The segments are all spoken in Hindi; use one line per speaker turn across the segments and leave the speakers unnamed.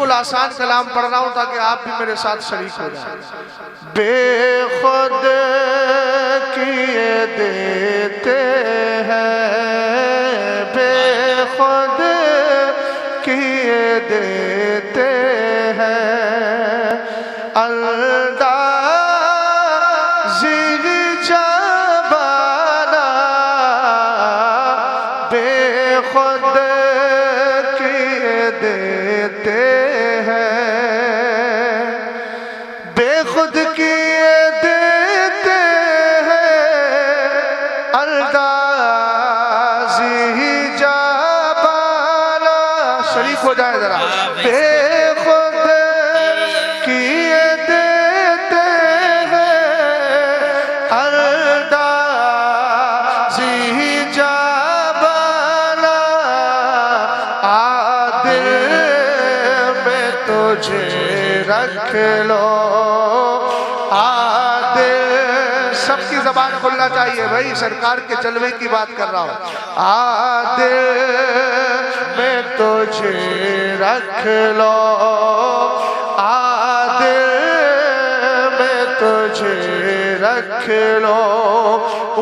बिल्कुल आसान कलाम पढ़ रहा हूं ताकि आप भी मेरे साथ शरीक हो जाए। बेखुद किए देते हैं, बेखुद किए देते हैं, अंदाज़ी जबाना बेखुद किए देते हैं, बेखुद किए देते हैं, अंदाज़ी जबाना। शरीक हो जाए जरा। बेखुद किए देते हैं, अंदाज़ी जबाना। आदिल में तुझे रख लो, आदिल। सबकी जबान खुलना चाहिए भाई, सरकार के जलवे की बात कर रहा हूं। आदिल में तुझे रख लो, आदिल में तुझे रख लो।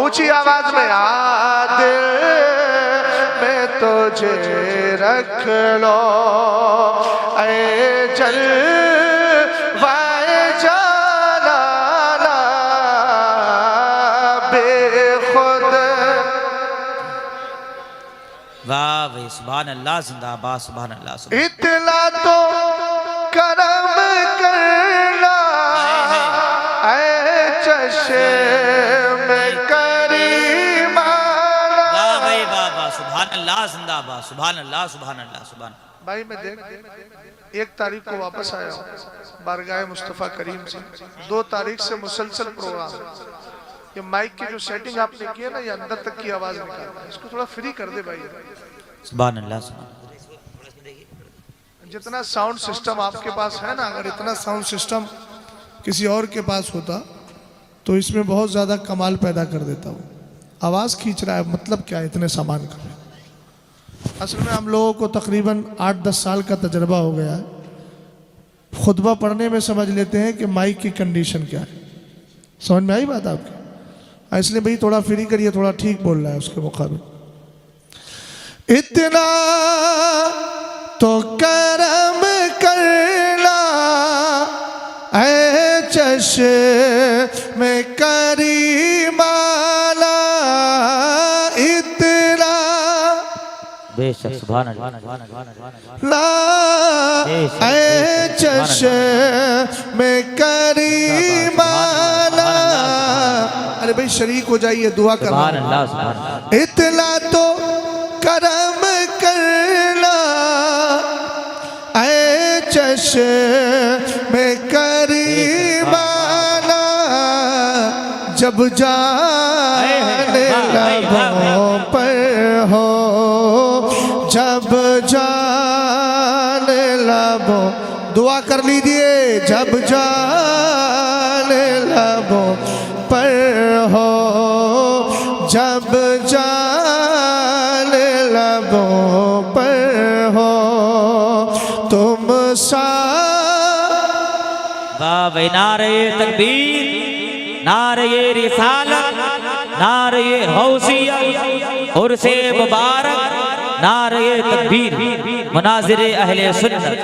ऊंची आवाज में आदिल में तुझे रख लो, ऐ जलवाए जालाला बेखुद।
वाह भाई, सुभान अल्लाह, जिंदाबाद, सुभान अल्लाह, सुभान।
इतना तो करम करना ऐ चश्मे करीमाना।
वाह भाई, वाह वाह, सुभान अल्लाह, जिंदाबाद, सुभान अल्लाह, सुभान अल्लाह, सुभान।
भाई मैं देख 1 तारीख को वापस आया हूँ बारगाह मुस्तफ़ा करीम से। 2 तारीख से मुसलसल प्रोग्राम। ये माइक की जो सेटिंग आपने की है ना, ये अंदर तक की आवाज निकालता है, इसको थोड़ा फ्री कर दे भाई।
सुभान अल्लाह, सुभान।
जितना साउंड सिस्टम आपके पास है ना, अगर इतना साउंड सिस्टम किसी और के पास होता तो इसमें बहुत ज्यादा कमाल पैदा कर देता हूँ। आवाज खींच रहा है, मतलब क्या है इतने सामान का। असल में हम लोगों को तकरीबन 8-10 साल का तजर्बा हो गया है। खुतबा पढ़ने में समझ लेते हैं कि माइक की कंडीशन क्या है। समझ में आई बात आपकी? इसलिए भाई थोड़ा फ्री करिए, थोड़ा ठीक बोल रहा है उसके मुकाबले। इतना तो करम करना ऐ चश्मे करीमाना, इतना
बेशक, सुभान अल्लाह,
ला ऐ चश्मे करीमाना। अरे भाई शरीक हो जाइए, दुआ कर। इतना तो करम करना ऐ चश्मे करीमाना, जब जाने लबों पर हो, जब जाने लबों। दुआ कर लीजिए। जब जाने लबों पर हो, जब जाने लबों पर हो, तुम सा।
वाह भाई, नारे तकबीर, नारे रिसालत, नारे गौसियत, उर्से मुबारक, नारे तकबीर, मुनाजिर अहले सुन्नत।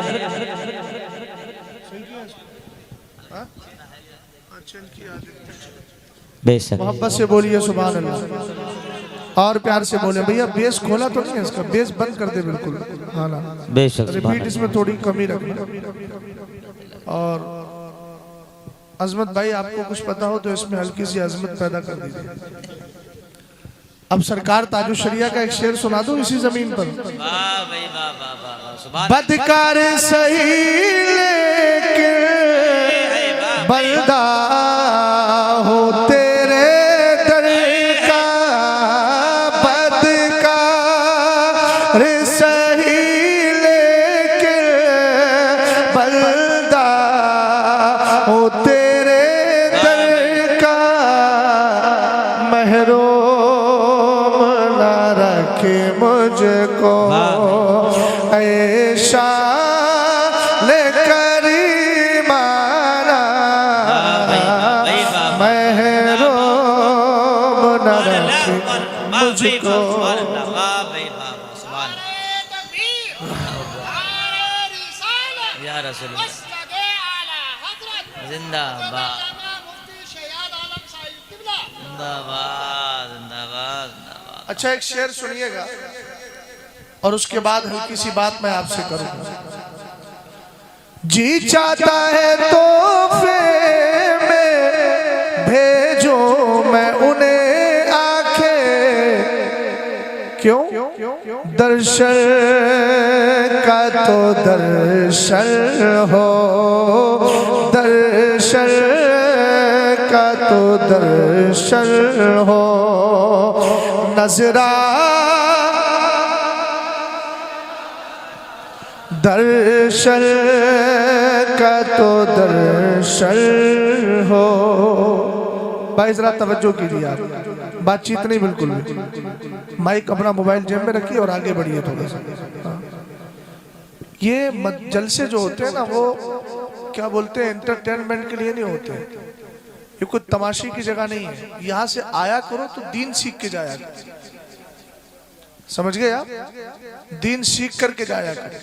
बेशक,
मोहब्बत से बोलिए सुभान अल्लाह, और प्यार से बोले। भैया बेस खोला तो नहीं है इसका, बेस बंद कर दे बिल्कुल। हाँ ना,
बेशक,
रिपीट इसमें थोड़ी कमी रखना। और अजमत भाई आपको कुछ पता हो तो इसमें हल्की सी अजमत पैदा कर दीजिए। अब सरकार ताजु शरिया का एक शेर सुना दो इसी जमीन पर। बदकार सही लेकिन बंदा हो तेरे दर का, बदकार सही लेकिन बंदा हो तेरे दर का, महरूम ना रखे मुझको ऐशा मुझको।
या रसूल जिंदाबाद जिंदाबाद जिंदाबाद।
अच्छा एक शेर सुनिएगा और उसके बाद हल्की सी बात मैं आपसे करूंगा। जी चाहता है तोहफे में भेजो मैं उन्हें आंखें, क्यों? दर्शन का तो दर्शन हो, दर्शन का तो दर्शन हो, नजरा दर्शन का तो दर्शन हो। भाई जरा तवज्जो कीजिए, आप बातचीत नहीं, बिल्कुल भी माइक अपना मोबाइल जेब में रखिए और आगे बढ़िए थोड़ा सा। हाँ। ये जलसे जो होते हैं ना, वो क्या बोलते हैं, एंटरटेनमेंट के लिए नहीं होते, ये कोई तमाशे की जगह नहीं है। यहाँ से आया करो तो दीन सीख के जाया करो, समझ गए आप? दीन सीख करके जाया करो,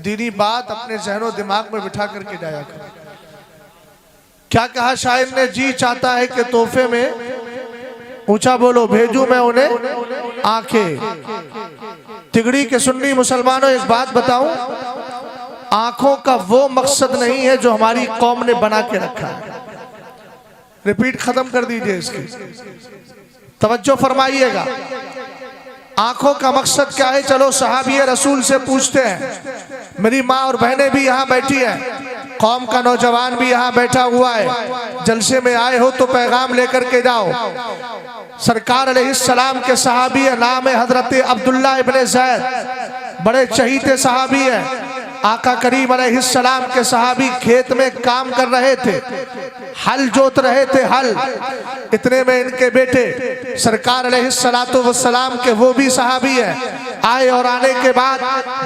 दीनी बात अपने जहनो दिमाग में बिठा करके जाया करो। क्या कहा शायर ने? जी चाहता है कि तोहफे में, ऊंचा बोलो, भेजूं मैं उन्हें आंखें। तिगड़ी के सुन्नी मुसलमानों एक बात बताऊं, आंखों का वो मकसद नहीं है जो हमारी कौम ने बना के रखा है। रिपीट खत्म कर दीजिए इसकी, तवज्जो फरमाइएगा। आंखों का मकसद क्या है? चलो सहाबी रसूल से पूछते हैं। मेरी माँ और बहनें भी यहाँ बैठी हैं, कौम का नौजवान भी यहाँ बैठा हुआ है। जलसे में आए हो तो पैगाम लेकर के जाओ। सरकार अलैहिस्सलाम के सहाबी है, नाम है हजरत अब्दुल्ला इब्ने ज़ैद, बड़े चहीते सहाबी हैं। आका करीम अलैहिस्सलाम के सहाबी खेत में काम कर रहे थे, हल जोत रहे थे, हल। इतने में इनके बेटे सरकार अलैहिस्सलातु वस्सलाम के वो भी सहाबी हैं, आए और आने के बाद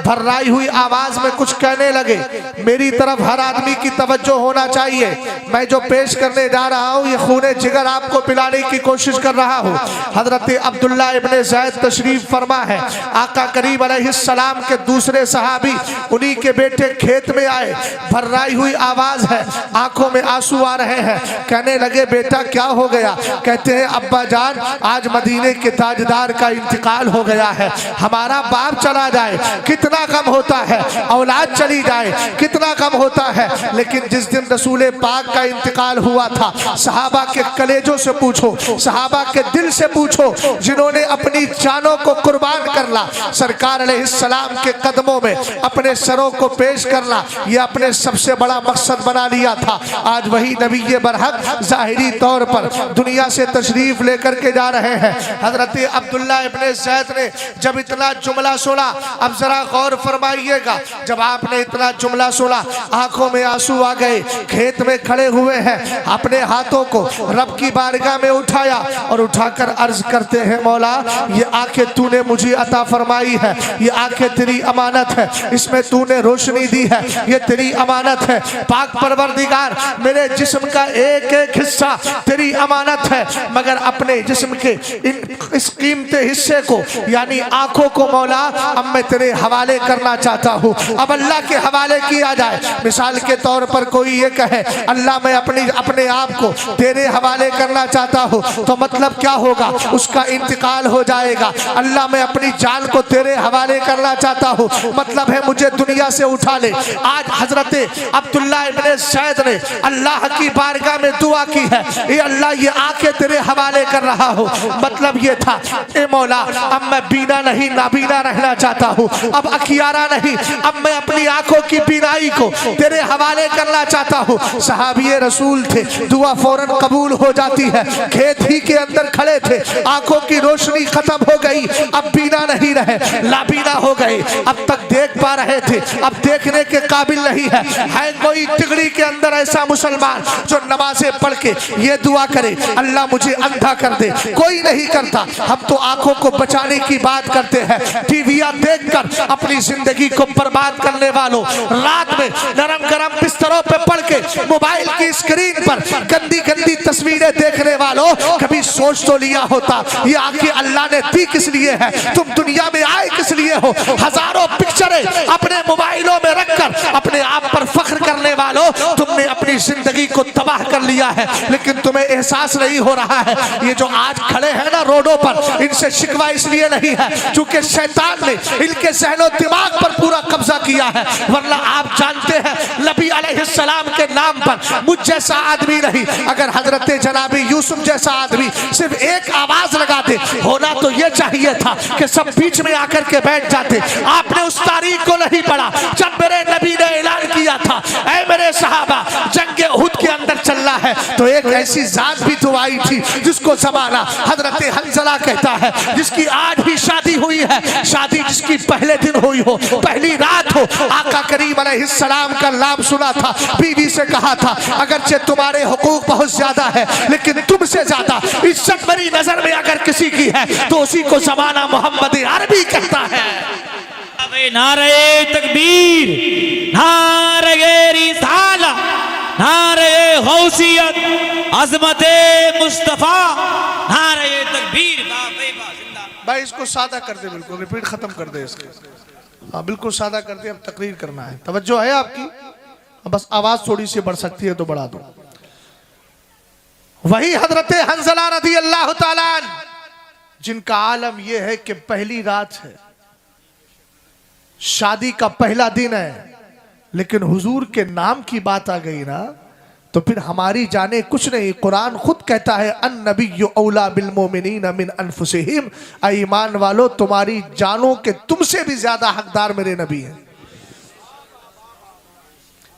भर्राई हुई आवाज में कुछ कहने लगे। मेरी तरफ हर आदमी की तवज्जो होना चाहिए। मैं जो पेश करने जा रहा हूँ ये खूने जिगर आपको पिलाने की कोशिश कर रहा हूँ। हजरत अब्दुल्ला इब्ने ज़ैद तशरीफ फरमा है। आका करीम अलैहिस्सलाम के दूसरे सहाबी, उन्हीं के बेटे खेत में आए। भर्राई हुई आवाज है, आंखों में आंसू आ रहे हैं। कहने लगे बेटा क्या हो गया? कहते हैं अब्बा जान, आज मदीने के ताजदार का इंतकाल हो गया है। हमारा बाप चला जाए कितना कम होता है, औलाद चली जाए कितना कम होता है, लेकिन जिस दिन रसूल पाक का इंतकाल हुआ था, सहाबा के कलेजों से पूछो, सहाबा के दिल से पूछो, जिन्होंने अपनी जानों को कुर्बान करना, सरकार अलैहिस्सलाम के कदमों में अपने सरों को पेश करना, यह अपने सबसे बड़ा मकसद बना लिया था। आज वही नबी बरहक जाहिरी तौर पर दुनिया से तशरीफ लेकर के जा रहे हैं। हजरत अब्दुल्ला इब्ने ज़ैद ने जब इतना जुमला सुना, अब जरा गौर फरमाइएगा, जब आपने इतना जुमला सुना आंखों में आंसू आ गए। खेत में खड़े हुए हैं, अपने हाथों को रब की बारगाह में उठाया और उठाकर अर्ज करते हैं, मौला ये आंखें तूने मुझे अता फरमाई है, ये आंखें तेरी अमानत है, इसमें तूने रोशनी दी है, ये तेरी अमानत है। पाक परवरदिगार, मेरे जिस्म का एक एक हिस्सा तेरी अमानत है, मगर अपने जिस्म के इस कीमती हिस्से को यानी आंखों को मौला अब मैं तेरे हवाले करना चाहता हूँ। अब अल्लाह के हवाले किया जाए। मिसाल के तौर पर कोई ये कहे अल्लाह मैं अपने आप को तेरे हवाले करना चाहता हूँ, तो मतलब क्या होगा? उसका इंतकाल हो जाएगा। अल्लाह मैं अपनी जान को तेरे हवाले करना चाहता हूँ, मतलब है मुझे दुनिया से उठा ले। आज हजरत अब्दुल्ला इब्ने ज़ैद ने अल्लाह की बारगाह में दुआ की है, ये अल्लाह ये आंखें तेरे हवाले कर रहा हूँ। मतलब ये था, ए मौला अब मैं बीना नहीं नाबीना रहना चाहता हूँ, अब अखियारा नहीं, अब मैं अपनी आंखों की बीनाई को तेरे हवाले करना चाहता हूँ। सहाबी रसूल थे, दुआ फौरन कबूल हो जाती है। खेत ही के अंदर खड़े थे, आंखों की रोशनी खत्म हो गई, अब बीना नहीं रहे, लाबीना हो गए। अब तक देख पा रहे थे, अब देखने के काबिल नहीं है कोई तिगड़ी के अंदर ऐसा मुसलमान जो नमाजें पढ़ के ये दुआ करे अल्लाह मुझे अंधा कर दे? कोई नहीं करता। हम तो आंखों को बचाने की बात करते हैं,
टीवियां देखकर अपनी जिंदगी को बर्बाद करने वालों, रात में नरम गरम बिस्तरों पे पड़ के मोबाइल की स्क्रीन पर गंदी गंदी तस्वीरें देखने वालों, कभी सोच तो लिया होता ये आंखें अल्लाह ने दी किस लिए है, तुम दुनिया में आए किस लिए हो। हजारों पिक्चरें अपने मोबाइलों में रखकर अपने आप पर फख्र करने वालों, तुमने अपनी जिंदगी को तबाह कर लिया है, लेकिन तुम्हें एहसास नहीं हो रहा है। ये जो आज खड़े हैं ना रोडों पर, इनसे शिकवा इसलिए नहीं है क्योंकि शैतान ने इनके ज़हनो दिमाग पर पूरा कब्जा किया है, वरना आप जानते हैं नबी अलैहिस्सलाम के नाम पर मुझ जैसा आदमी नहीं, अगर हजरत जनाबी यूसुफ जैसा आदमी सिर्फ एक आवाज लगा दे, होना तो ये चाहिए था कि सब बीच में आकर के बैठ जाते। आपने उस तारीख को नहीं पढ़ा जब मेरे नबी ने ऐलान किया था, ऐ मेरे सहाबा जंग उहद के अंदर चलना है, तो एक ऐसी जात भी तो आई थी जिसको जमाना हजरत हंजला कहता है, जिसकी आज भी शादी हुई है, शादी जिसकी पहले दिन हुई हो, पहली रात हो, आका करीम अलैहिस्सलाम का नाम सुना था, बीवी से कहा था अगरचे तुम्हारे हुकूक बहुत ज्यादा है, लेकिन तुमसे ज्यादा इज्जत मेरी नजर में अगर किसी की है तो उसी को जमाना मोहम्मद अरबी कहता है।
नारे तकबीर, नारे रिसाला, नारे गौसियत, अज़मते मुस्तफा, नारे तकबीर।
भाई इसको सादा कर दे, बिल्कुल रिपीट खत्म कर दे इसके। हाँ बिल्कुल सादा कर दे, अब तकरीर करना है, तवज्जो है आपकी, बस आवाज थोड़ी सी बढ़ सकती है तो बढ़ा दो। वही हजरत हंजला रज़ी अल्लाह ताला अन्हु, जिनका आलम यह है कि पहली रात है, शादी का पहला दिन है, लेकिन हुजूर के नाम की बात आ गई ना तो फिर हमारी जाने कुछ नहीं। कुरान खुद कहता है अन नबिय्यु औला बिल मोमिनीन मिन अनफुसिहिम, ईमान वालों तुम्हारी जानों के तुमसे भी ज्यादा हकदार मेरे नबी हैं।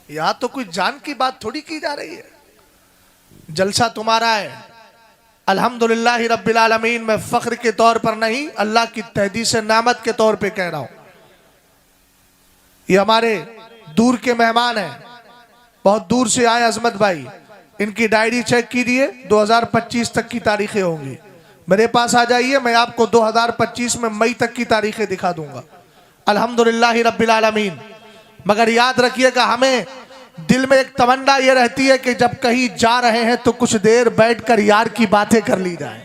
यहां तो कोई जान की बात थोड़ी की जा रही है, जलसा तुम्हारा है। अल्हम्दुलिल्लाह रब्बिल आलमीन, मैं फख्र के तौर पर नहीं, अल्लाह की तहदीस नेमत के तौर पे कह रहा हूं। ये हमारे दूर के मेहमान हैं, बहुत दूर से आए अजमत भाई, इनकी डायरी चेक कीजिए, 2025 तक की तारीखें होंगी। मेरे पास आ जाइए, मैं आपको 2025 में मई तक की तारीखें दिखा दूंगा। अल्हम्दुलिल्लाह रब्बिल आलमीन। मगर याद रखिएगा, हमें दिल में एक तमन्ना ये रहती है कि जब कहीं जा रहे हैं तो कुछ देर बैठकर यार की बातें कर ली जाए,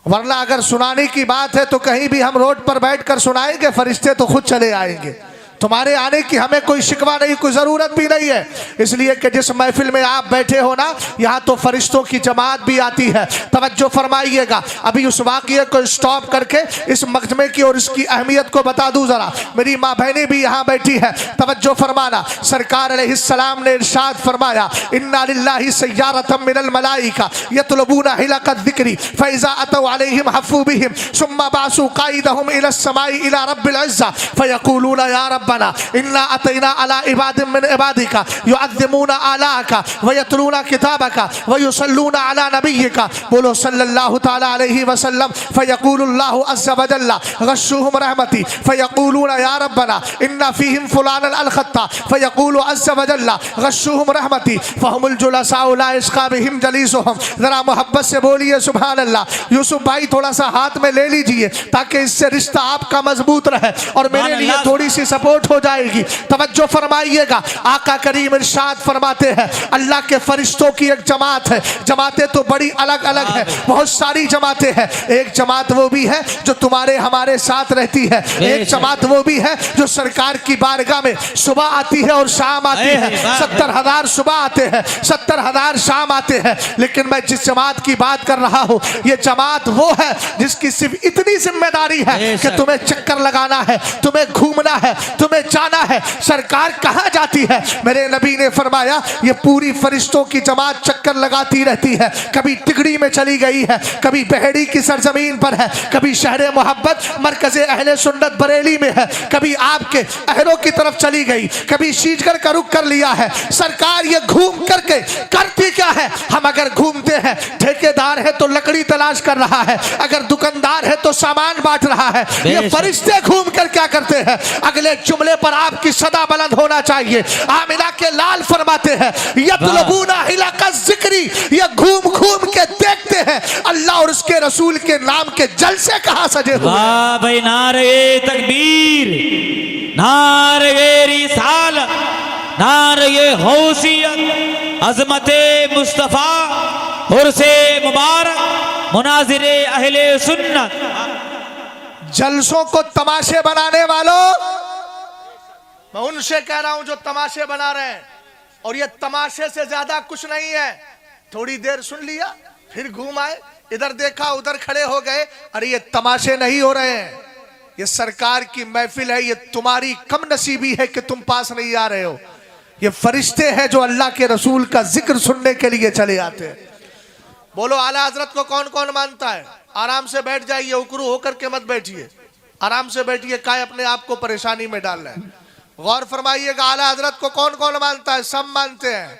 वरना अगर सुनाने की बात है तो कहीं भी हम रोड पर बैठकर सुनाएंगे, फरिश्ते तो खुद चले आएंगे। तुम्हारे आने की हमें कोई शिकवा नहीं, कोई ज़रूरत भी नहीं है, इसलिए कि जिस महफिल में आप बैठे हो ना, यहाँ तो फरिश्तों की जमात भी आती है। तवज्जो फरमाइएगा, अभी उस वाक़ये को स्टॉप करके इस मजमे की और इसकी अहमियत को बता दूँ ज़रा। मेरी माँ बहनें भी यहाँ बैठी है, तवज्जो फरमाना। सरकार अलैहिस्सलाम ने इरशाद फरमाया, इन्ना लिल्लाहि सय्यारतम मिनल मलाइका यतलबूना हिलकत ज़िक्री फ़इज़ा अतौ अलैहिम हफ़ू बिहिम सुम्मा बासू क़ाइदहुम इलस समाई इला रब्बिल इज़्ज़ा फ़यक़ूलूना या रब्बना इन्ना अतैना अला इबादिम मिन इबादिका युअज़्ज़िमूना आलाका व यतलूना किताबका व युसल्लूना अला नबिय्यिका। बोलो सल्लल्लाहु तआला अलैहि वसल्लम। फ़यक़ूलुल्लाहु अज़्ज़ा व जल्ला गश्शूहुम रहमती फ़यक़ूलूना या रब्बना इन्ना फ़ीहिम फ़ुलानन अल-ख़त्ता फ़यक़ूलु अज़्ज़ा व जल्ला गश्शूहुम रहमती फ़हुमुल जुलसाउ ला यश्क़ा बिहिम जलीसुहुम। ज़रा मोहब्बत से बोलिए सुभान अल्लाह। यूसुफ भाई थोड़ा सा हाथ में ले लीजिए ताकि इससे रिश्ता आपका मजबूत रहे और मेरे लिए थोड़ी सी सपोर्ट हो जाएगी। तवज्जो फरमाइएगा, आका करीम इरशाद फरमाते हैं, अल्लाह के फरिश्तों की एक जमात है। जमातें तो बड़ी अलग अलग है, बहुत सारी जमातें हैं। एक जमात वो भी है जो तुम्हारे हमारे साथ रहती है, एक जमात वो भी है जो सरकार की बारगाह में सुबह आती है और शाम आती है। 70,000 सुबह आते हैं, 70,000 शाम आते हैं। लेकिन मैं जिस जमात की बात कर रहा हूँ, ये जमात वो है जिसकी सिर्फ इतनी जिम्मेदारी है कि तुम्हें चक्कर लगाना है, तुम्हें घूमना है, तुम्हें जाना है। सरकार कहाँ जाती है? मेरे नबी ने फरमाया, ये पूरी फरिश्तों की जमात चक्कर लगाती रहती है। कभी तिगड़ी में चली गई है, कभी बहेड़ी की सरजमीन पर है, कभी शहर मोहब्बत मरकज़े अहले सुन्नत बरेली में है, कभी आपके अहरों की तरफ चली गई, कभी शीशगढ़ का रुख कर लिया है। सरकार ये घूम करके करती क्या है? हम अगर घूमते हैं, ठेकेदार है तो लकड़ी तलाश कर रहा है, अगर दुकानदार है तो सामान बांट रहा है। ये फरिश्ते घूम कर क्या करते हैं? अगले जुमले पर आपकी सदा बुलंद होना चाहिए। आमिना के लाल फरमाते हैं, यतलबूना हिलकत
जिक्री ये घूम घूम के देखते हैं अल्लाह और उसके रसूल के नाम के जलसे कहाँ सजे हुए।
वाह भाई, नारे तकबीर, नारे रिसालत, नारे गौसियत, अजमते मुस्तफा, हुर्से मुबारक, मुनाजिरे अहले सुन्नत।
जलसों को तमाशे बनाने वालों, मैं उनसे कह रहा हूं जो तमाशे बना रहे हैं, और ये तमाशे से ज्यादा कुछ नहीं है। थोड़ी देर सुन लिया, फिर घूम आए, इधर देखा उधर खड़े हो गए। अरे ये तमाशे नहीं हो रहे हैं, ये सरकार की महफिल है। ये तुम्हारी कम नसीबी है कि तुम पास नहीं आ रहे हो। ये फरिश्ते हैं जो अल्लाह के रसूल का जिक्र सुनने के लिए चले आते हैं। बोलो आला हजरत को कौन कौन मानता है? आराम से बैठ जाइए, उकरू होकर के मत बैठिए, आराम से बैठिए, काय अपने आप को परेशानी में डाल रहे हैं। गौर फरमाइएगा, आला हजरत को कौन कौन मानता है? सब मानते हैं।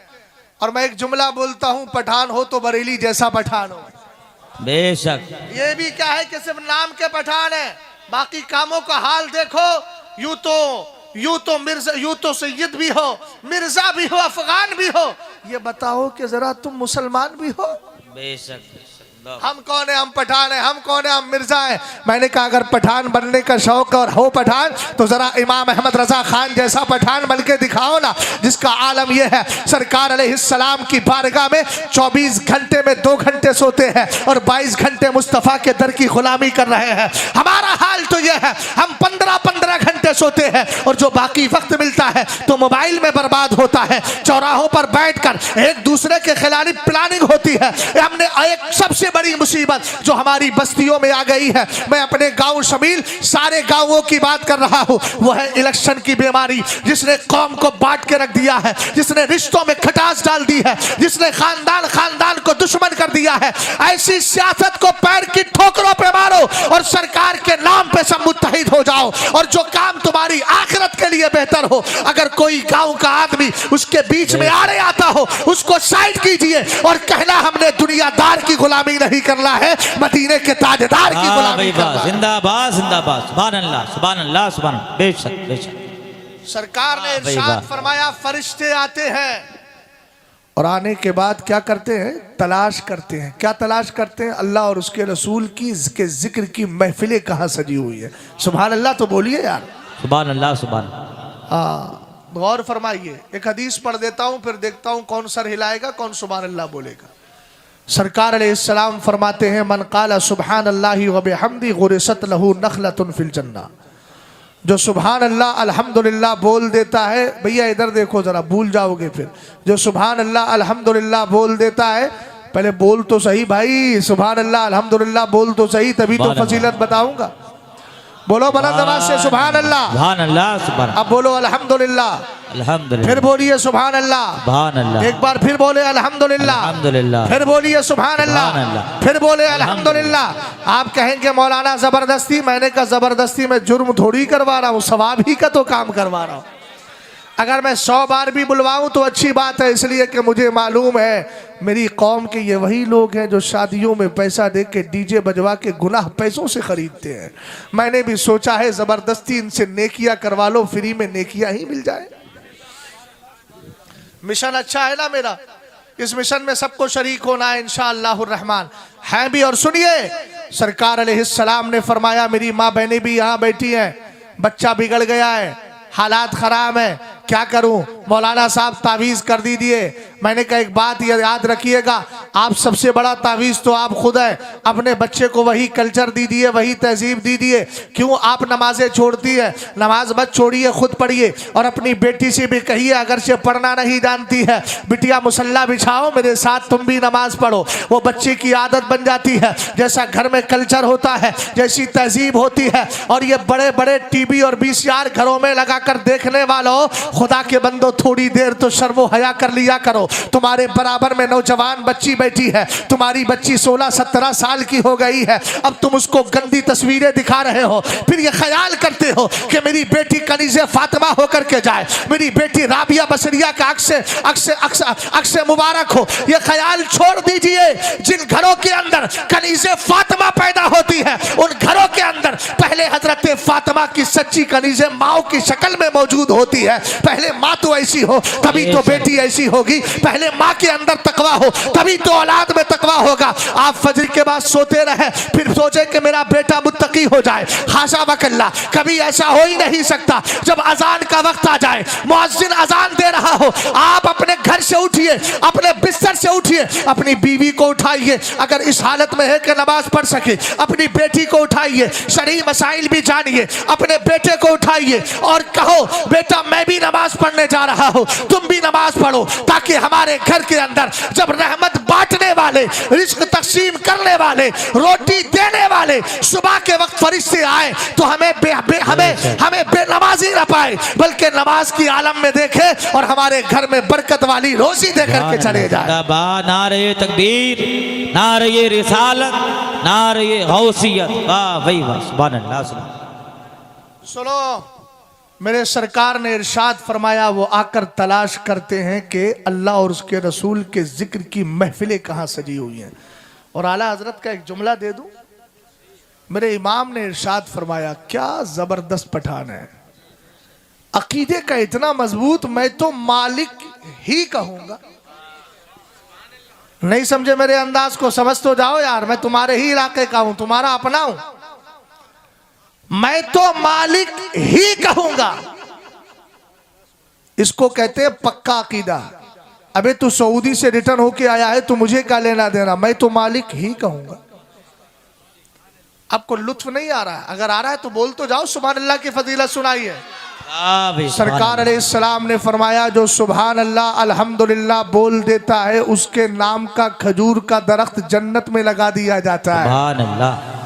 और मैं एक जुमला बोलता हूं, पठान हो तो बरेली जैसा पठान हो।
बेशक।
ये भी क्या है कि सिर्फ नाम के पठान है, बाकी कामों का हाल देखो। यूं तो मिर्जा, यूं तो सैयद भी हो, मिर्जा भी हो, अफगान भी हो। ये बताओ कि जरा तुम मुसलमान भी हो।
बेशक।
हम कौन है? हम पठान है। हम कौन है? हम मिर्जा है। मैंने कहा अगर पठान बनने का शौक और हो पठान, तो जरा इमाम अहमद रजा खान जैसा पठान बन के दिखाओ ना, जिसका आलम यह है सरकार अलैहिस्सलाम की बारगाह में 24 घंटे में 2 घंटे सोते हैं और 22 घंटे मुस्तफ़ा के दर की गुलामी कर रहे हैं। हमारा हाल तो यह है, हम 15-15 घंटे सोते हैं और जो बाकी वक्त मिलता है तो मोबाइल में बर्बाद होता है। चौराहों पर बैठकर एक दूसरे के खिलाफ प्लानिंग होती है। हमने एक सबसे बड़ी मुसीबत जो हमारी बस्तियों में आ गई है, मैं अपने गांव शमील सारे गांवों की बात कर रहा हूं, वो है इलेक्शन की बीमारी, जिसने कौम को बांट के रख दिया है, जिसने रिश्तों में खटास डाल दी है, जिसने खानदान खानदान को दुश्मन कर दिया है। ऐसी सियासत को पैर की ठोकरों पे मारो और सरकार के नाम पे सब मुत्तहिद हो जाओ, और जो काम तुम्हारी आखिरत के लिए बेहतर हो, अगर कोई गांव का आदमी उसके बीच में आड़े आता हो, उसको साइड कीजिए और कहना हमने दुनियादार की गुलामी नहीं करना है, मदीने के ताजदार की गुलामी करना है।
जिंदाबाद जिंदाबाद, सुभान अल्लाह सुभान अल्लाह सुभान। बेशक बेशक।
सरकार ने इरशाद फरमाया फरिश्ते आते हैं और आने के बाद क्या करते हैं? तलाश करते हैं। क्या तलाश करते हैं? अल्लाह और उसके रसूल की के जिक्र की महफिलें कहाँ सजी हुई है। सुभान अल्लाह तो बोलिए यार,
सुभान अल्लाह सुभान।
हाँ, गौर फरमाइए। एक हदीस पढ़ देता हूँ, फिर देखता हूँ कौन सर हिलाएगा, कौन सुभान अल्लाह बोलेगा। सरकार अलैहिस्सलाम फरमाते हैं, मन काला सुभान अल्लाहि व बिहम्दी गुरिसत लहू नखलतुन फिल जन्ना। जो सुभान अल्लाह अल्हम्दुलिल्लाह बोल देता है, भैया इधर देखो जरा, भूल जाओगे फिर। जो सुभान अल्लाह अल्हम्दुलिल्लाह बोल देता है, पहले बोल तो सही भाई, सुभान अल्लाह अल्हम्दुलिल्लाह बोल तो सही, तभी तो फजीलत बताऊंगा। बोलो बुलंद आवाज से सुभान अल्लाह,
सुभान अल्लाह सुभान।
अब बोलो अल्हम्दुलिल्लाह,
अल्हम्दुलिल्लाह,
फिर बोलिए सुभान अल्लाह,
सुभान अल्लाह,
एक बार फिर बोले अल्हम्दुलिल्लाह,
अल्हम्दुलिल्लाह,
फिर बोलिए सुभान अल्लाह,
सुभान अल्लाह,
फिर बोले अल्हम्दुलिल्लाह। आप कहेंगे मौलाना जबरदस्ती, मैंने कहा जबरदस्ती में जुर्म थोड़ी करवा रहा हूँ, सवाब ही का तो काम करवा रहा हूँ। अगर मैं 100 बार भी बुलवाऊं तो अच्छी बात है, इसलिए कि मुझे मालूम है मेरी कौम के ये वही लोग हैं जो शादियों में पैसा दे के डीजे बजवा के गुनाह पैसों से खरीदते हैं। मैंने भी सोचा है जबरदस्ती इनसे नेकियां करवा लो, फ्री में नेकियां ही मिल जाए। मिशन अच्छा है ना मेरा, इस मिशन में सबको शरीक होना है इंशाअल्लाहुर रहमान है भी। और सुनिए, सरकार अलैहिस्सलाम ने फरमाया, मेरी माँ बहनें भी यहाँ बैठी हैं, बच्चा बिगड़ गया है, हालात खराब है, क्या करूं? मौलाना साहब तावीज़ कर दीजिए। मैंने कहा एक बात याद रखिएगा, आप सबसे बड़ा तावीज़ तो आप खुद हैं। अपने बच्चे को वही कल्चर दीजिए, वही तहजीब दीजिए। क्यों आप नमाजें छोड़ती है? नमाज मत छोड़िए, खुद पढ़िए। और अपनी बेटी से भी कहिए, अगर से पढ़ना नहीं जानती है, बिटिया मुसल्ला बिछाओ, मेरे साथ तुम भी नमाज पढ़ो। वो बच्चे की आदत बन जाती है। जैसा घर में कल्चर होता है, जैसी तहजीब होती है। और ये बड़े बड़े टीवी और VCR घरों में लगाकर देखने वालों, खुदा के बंदो थोड़ी देर तो शर्मो हया कर लिया करो। तुम्हारे बराबर में नौजवान बच्ची बैठी है, तुम्हारी बच्ची 16-17 साल की हो गई है, अब तुम उसको गंदी तस्वीरें दिखा रहे हो। फिर ये ख्याल करते हो कि मेरी बेटी कनीज़े फातिमा होकर के जाए, मेरी बेटी राबिया बसरिया का अक्स मुबारक हो। ये ख्याल छोड़ दीजिए। जिन घरों के अंदर कनीज़े फातिमा पैदा होती है, उन घरों के अंदर पहले हजरत फातिमा फातिमा की सच्ची कनीज़ें माओ की शक्ल में मौजूद होती है। पहले माँ तो ऐसी हो तभी तो बेटी ऐसी होगी, पहले माँ के अंदर तकवा हो तभी तो औलाद में तकवा होगा। आप फजर के बाद सोते रहे फिर सोचे कि मेरा बेटा मुत्तकी हो जाए, हाशा वकल्ला, कभी ऐसा हो ही नहीं सकता। जब अजान का वक्त आ जाए, मुअज्जिन अजान दे रहा हो, आप अपने घर से उठिए, अपने बिस्तर से उठिए, अपनी बीवी को उठाइए अगर इस हालत में है कि नमाज पढ़ सके, अपनी बेटी को उठाइए, शरई मसाइल भी जानिए, अपने बेटे को उठाइए और कहो बेटा मैं भी नमाज पढ़ने जा रहा हूं, तुम भी नमाज पढ़ो, ताकि हमारे घर के अंदर जब रहमत बांटने वाले, रिज्क तकसीम करने वाले, रोटी देने वाले सुबह के वक्त फरिश्ते आए तो हमें बेनमाजी न पाए, बल्कि नमाज की आलम में देखे और हमारे घर में बरकत वाली रोजी दे करके चले जाए।
नारे तकबीर, नारे रिसालत, नारे गौसियत, वाह भाई वाह, सुभान अल्लाह।
सुनो, मेरे सरकार ने इरशाद फरमाया वो आकर तलाश करते हैं कि अल्लाह और उसके रसूल के जिक्र की महफिलें कहाँ सजी हुई हैं। और आला हजरत का एक जुमला दे दूं, मेरे इमाम ने इरशाद फरमाया, क्या जबरदस्त पठान है, अकीदे का इतना मजबूत, मैं तो मालिक ही कहूंगा। नहीं समझे मेरे अंदाज को, समझ तो जाओ यार, मैं तुम्हारे ही इलाके का हूं, तुम्हारा अपना हूं, मैं तो मालिक ही कहूंगा। इसको कहते हैं पक्का अकीदा। अबे तू सऊदी से रिटर्न होके आया है, तू मुझे क्या लेना देना, मैं तो मालिक ही कहूंगा। आपको लुत्फ नहीं आ रहा है? अगर आ रहा है तो बोल तो जाओ, सुभान अल्लाह की फजीलत सुनाइए। सरकार अलैहिस्सलाम ने फरमाया, जो सुभान अल्लाह अल्हम्दुलिल्लाह बोल देता है उसके नाम का खजूर का दरख्त जन्नत में लगा दिया जाता है।
सुभान अल्लाह।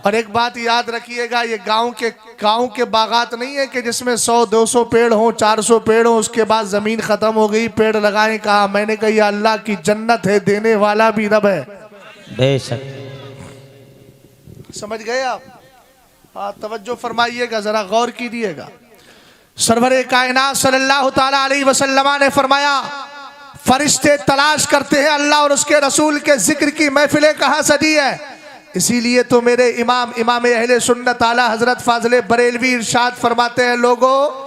और एक बात याद रखिएगा, ये गांव के बागात नहीं है कि जिसमें 100-200 पेड़ हो, 400 पेड़ हो, उसके बाद जमीन खत्म हो गई, पेड़ लगाएं कहा। मैंने कहा ये अल्लाह की जन्नत है, देने वाला भी रब है।
बेशक।
समझ गए आप? हाँ, तवज्जो फरमाइएगा, जरा गौर कीजिएगा। सरवरे कायनात सल्लल्लाहु ताला अलैहि वसल्लम ने फरमाया, फरिश्ते तलाश करते हैं अल्लाह और उसके रसूल के जिक्र की महफिलें कहाँ सजी है। इसीलिए तो मेरे इमाम अहले सुन्नत आला हजरत फाजले बरेलवी इरशाद फरमाते हैं, लोगों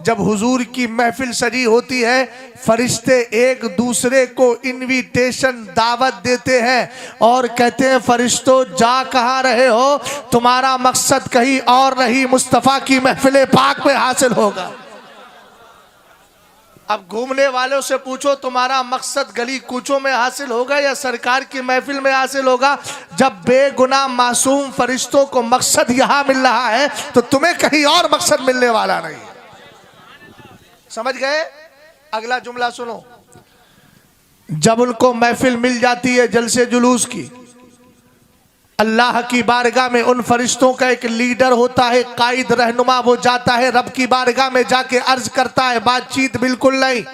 जब हुजूर की महफिल सजी होती है, फरिश्ते एक दूसरे को इनविटेशन दावत देते हैं और कहते हैं, फरिश्तों जा कहाँ रहे हो, तुम्हारा मकसद कहीं और नहीं, मुस्तफ़ा की महफिल पाक में हासिल होगा। अब घूमने वालों से पूछो, तुम्हारा मकसद गली कूचों में हासिल होगा या सरकार की महफिल में हासिल होगा? जब बेगुनाह मासूम फरिश्तों को मकसद यहां मिल रहा है तो तुम्हें कहीं और मकसद मिलने वाला नहीं। समझ गए? अगला जुमला सुनो, जब उनको महफिल मिल जाती है जलसे जुलूस की, अल्लाह की बारगाह में उन फरिश्तों का एक लीडर होता है, कायद रहनुमा, वो जाता है रब की बारगाह में जाके अर्ज करता है, बातचीत बिल्कुल नहीं,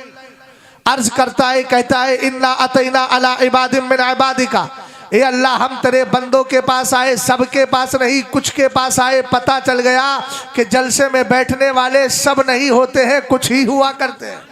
अर्ज करता है, कहता है, इन्ना अतैना अला इबादिम मिन इबादिका, ए अल्लाह हम तेरे बंदों के पास आए, सबके पास नहीं, कुछ के पास आए। पता चल गया कि जलसे में बैठने वाले सब नहीं होते हैं, कुछ ही हुआ करते हैं।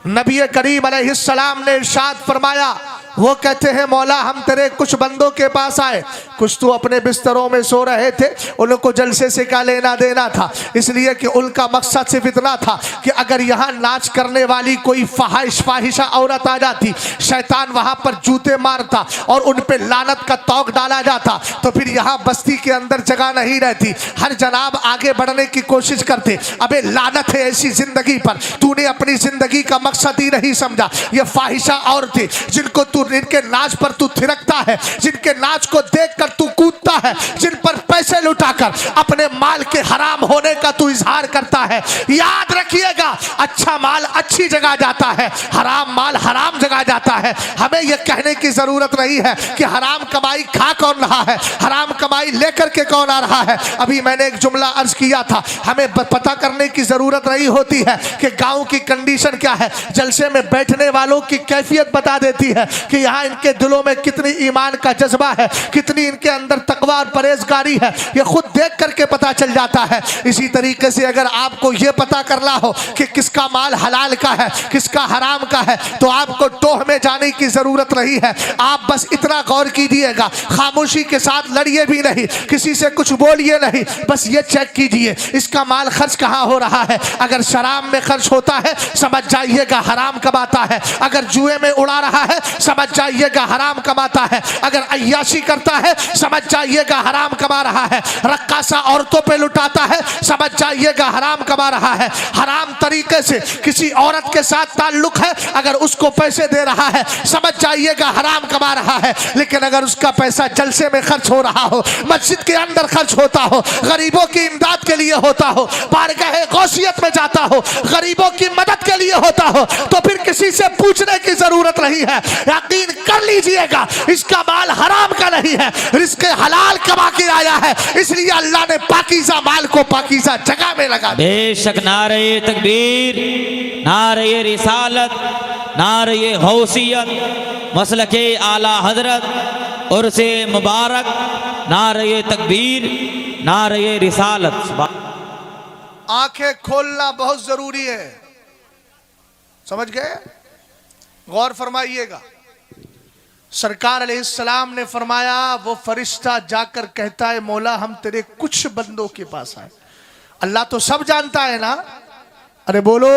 नबी करीम अलैहिस्सलाम ने इरशाद फरमाया, वो कहते हैं, मौला हम तेरे कुछ बंदों के पास आए, कुछ तो अपने बिस्तरों में सो रहे थे, उनको जलसे से क्या लेना देना था, इसलिए कि उनका मकसद सिर्फ इतना था कि अगर यहाँ नाच करने वाली कोई फाहिशा औरत आ जाती, शैतान वहाँ पर जूते मारता और उन पे लानत का तौक डाला जाता, तो फिर यहाँ बस्ती के अंदर जगह नहीं रहती, हर जनाब आगे बढ़ने की कोशिश करते। अबे लानत है ऐसी जिंदगी पर, तूने अपनी जिंदगी का मकसद ही नहीं समझा। ये फाहिशा औरतें जिनको तू, जिनके नाच पर तू थिरकता है, जिनके नाच को देखकर तू कूदता है, जिन पर पैसे लुटाकर अपने माल के हराम होने का तू इजहार करता है, याद रखिएगा, अच्छा माल अच्छी जगह जाता है, हराम माल हराम जगह जाता है। हमें यह कहने की जरूरत नहीं है कि हराम कमाई खा कौन रहा है, हराम कमाई लेकर के कौन आ रहा है। अभी मैंने एक जुमला अर्ज किया था, हमें पता करने की जरूरत नहीं होती है कि गांव की कंडीशन क्या है, जलसे में बैठने वालों की कैफियत बता देती है कि यहाँ इनके दिलों में कितनी ईमान का जज्बा है, कितनी इनके अंदर तकवा और परहेजगारी है। ये खुद देख करके पता चल जाता है। इसी तरीके से अगर आपको ये पता करना हो कि किसका माल हलाल का है किसका हराम का है तो आपको टोह में जाने की जरूरत नहीं है। आप बस इतना गौर कीजिएगा, खामोशी के साथ लड़िए भी नहीं, किसी से कुछ बोलिए नहीं, बस ये चेक कीजिए इसका माल खर्च कहाँ हो रहा है। अगर शराब में खर्च होता है समझ जाइएगा हराम कमाता है, अगर जुए में उड़ा रहा है समझ जाइएगा हराम कमाता है, अगर अय्याशी करता है समझ जाइएगा हराम कमा रहा है, रक्कासा औरतों पे लुटाता है समझ जाइएगा हराम कमा रहा है, हराम तरीके से किसी औरत के साथ ताल्लुक है अगर उसको पैसे दे रहा है समझ जाइएगा हराम कमा रहा है। लेकिन अगर उसका पैसा जलसे में खर्च हो रहा हो, मस्जिद के अंदर खर्च होता हो, गरीबों की इमदाद के लिए होता हो, बारगाह गौसियत में जाता हो, गरीबों की मदद के लिए होता हो, तो फिर किसी से पूछने की जरूरत नहीं है। यकीन कर लीजिएगा इसका माल हराम का नहीं है, रिस्क हलाल कमा के आया है, इसलिए अल्लाह ने पाकीज़ा माल को पाकीज़ा जगह में लगा दिया।
बेशक नारे तकबीर, नारे रिसालत, नारे गौसियत, मसलके आला हजरत और से मुबारक, नारे तकबीर, नारे रिसालत।
आंखें खोलना बहुत जरूरी है, समझ गए? गौर फरमाइएगा। सरकार अलैहिस्सलाम ने फरमाया वो फरिश्ता जाकर कहता है मौला हम तेरे कुछ बंदों के पास आए। अल्लाह तो सब जानता है ना, अरे बोलो,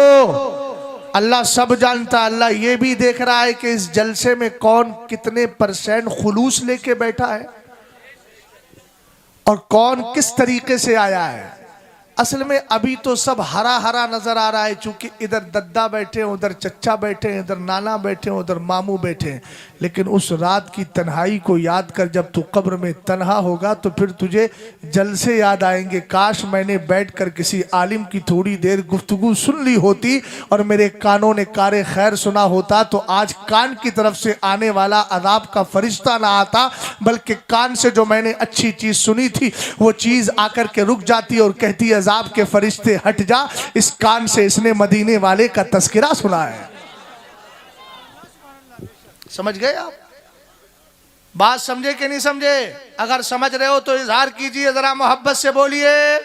अल्लाह सब जानता। अल्लाह ये भी देख रहा है कि इस जलसे में कौन कितने % खुलूस लेके बैठा है और कौन किस तरीके से आया है। असल में अभी तो सब हरा हरा नजर आ रहा है, चूंकि इधर दद्दा बैठे हैं, उधर चच्चा बैठे हैं, इधर नाना बैठे हैं, उधर मामू बैठे हैं। लेकिन उस रात की तन्हाई को याद कर, जब तू कब्र में तन्हा होगा तो फिर तुझे जलसे याद आएंगे। काश मैंने बैठकर किसी आलिम की थोड़ी देर गुफ्तगू सुन ली होती और मेरे कानों ने कारे खैर सुना होता, तो आज कान की तरफ से आने वाला अदाब का फरिश्ता ना आता, बल्कि कान से जो मैंने अच्छी चीज सुनी थी वो चीज आकर के रुक जाती और कहती अजाब के फरिश्ते हट जा, इस कान से इसने मदीने वाले का तस्करा सुना है। समझ गए आप? बात समझे कि नहीं समझे? अगर समझ रहे हो तो इजहार कीजिए, जरा मोहब्बत से बोलिए।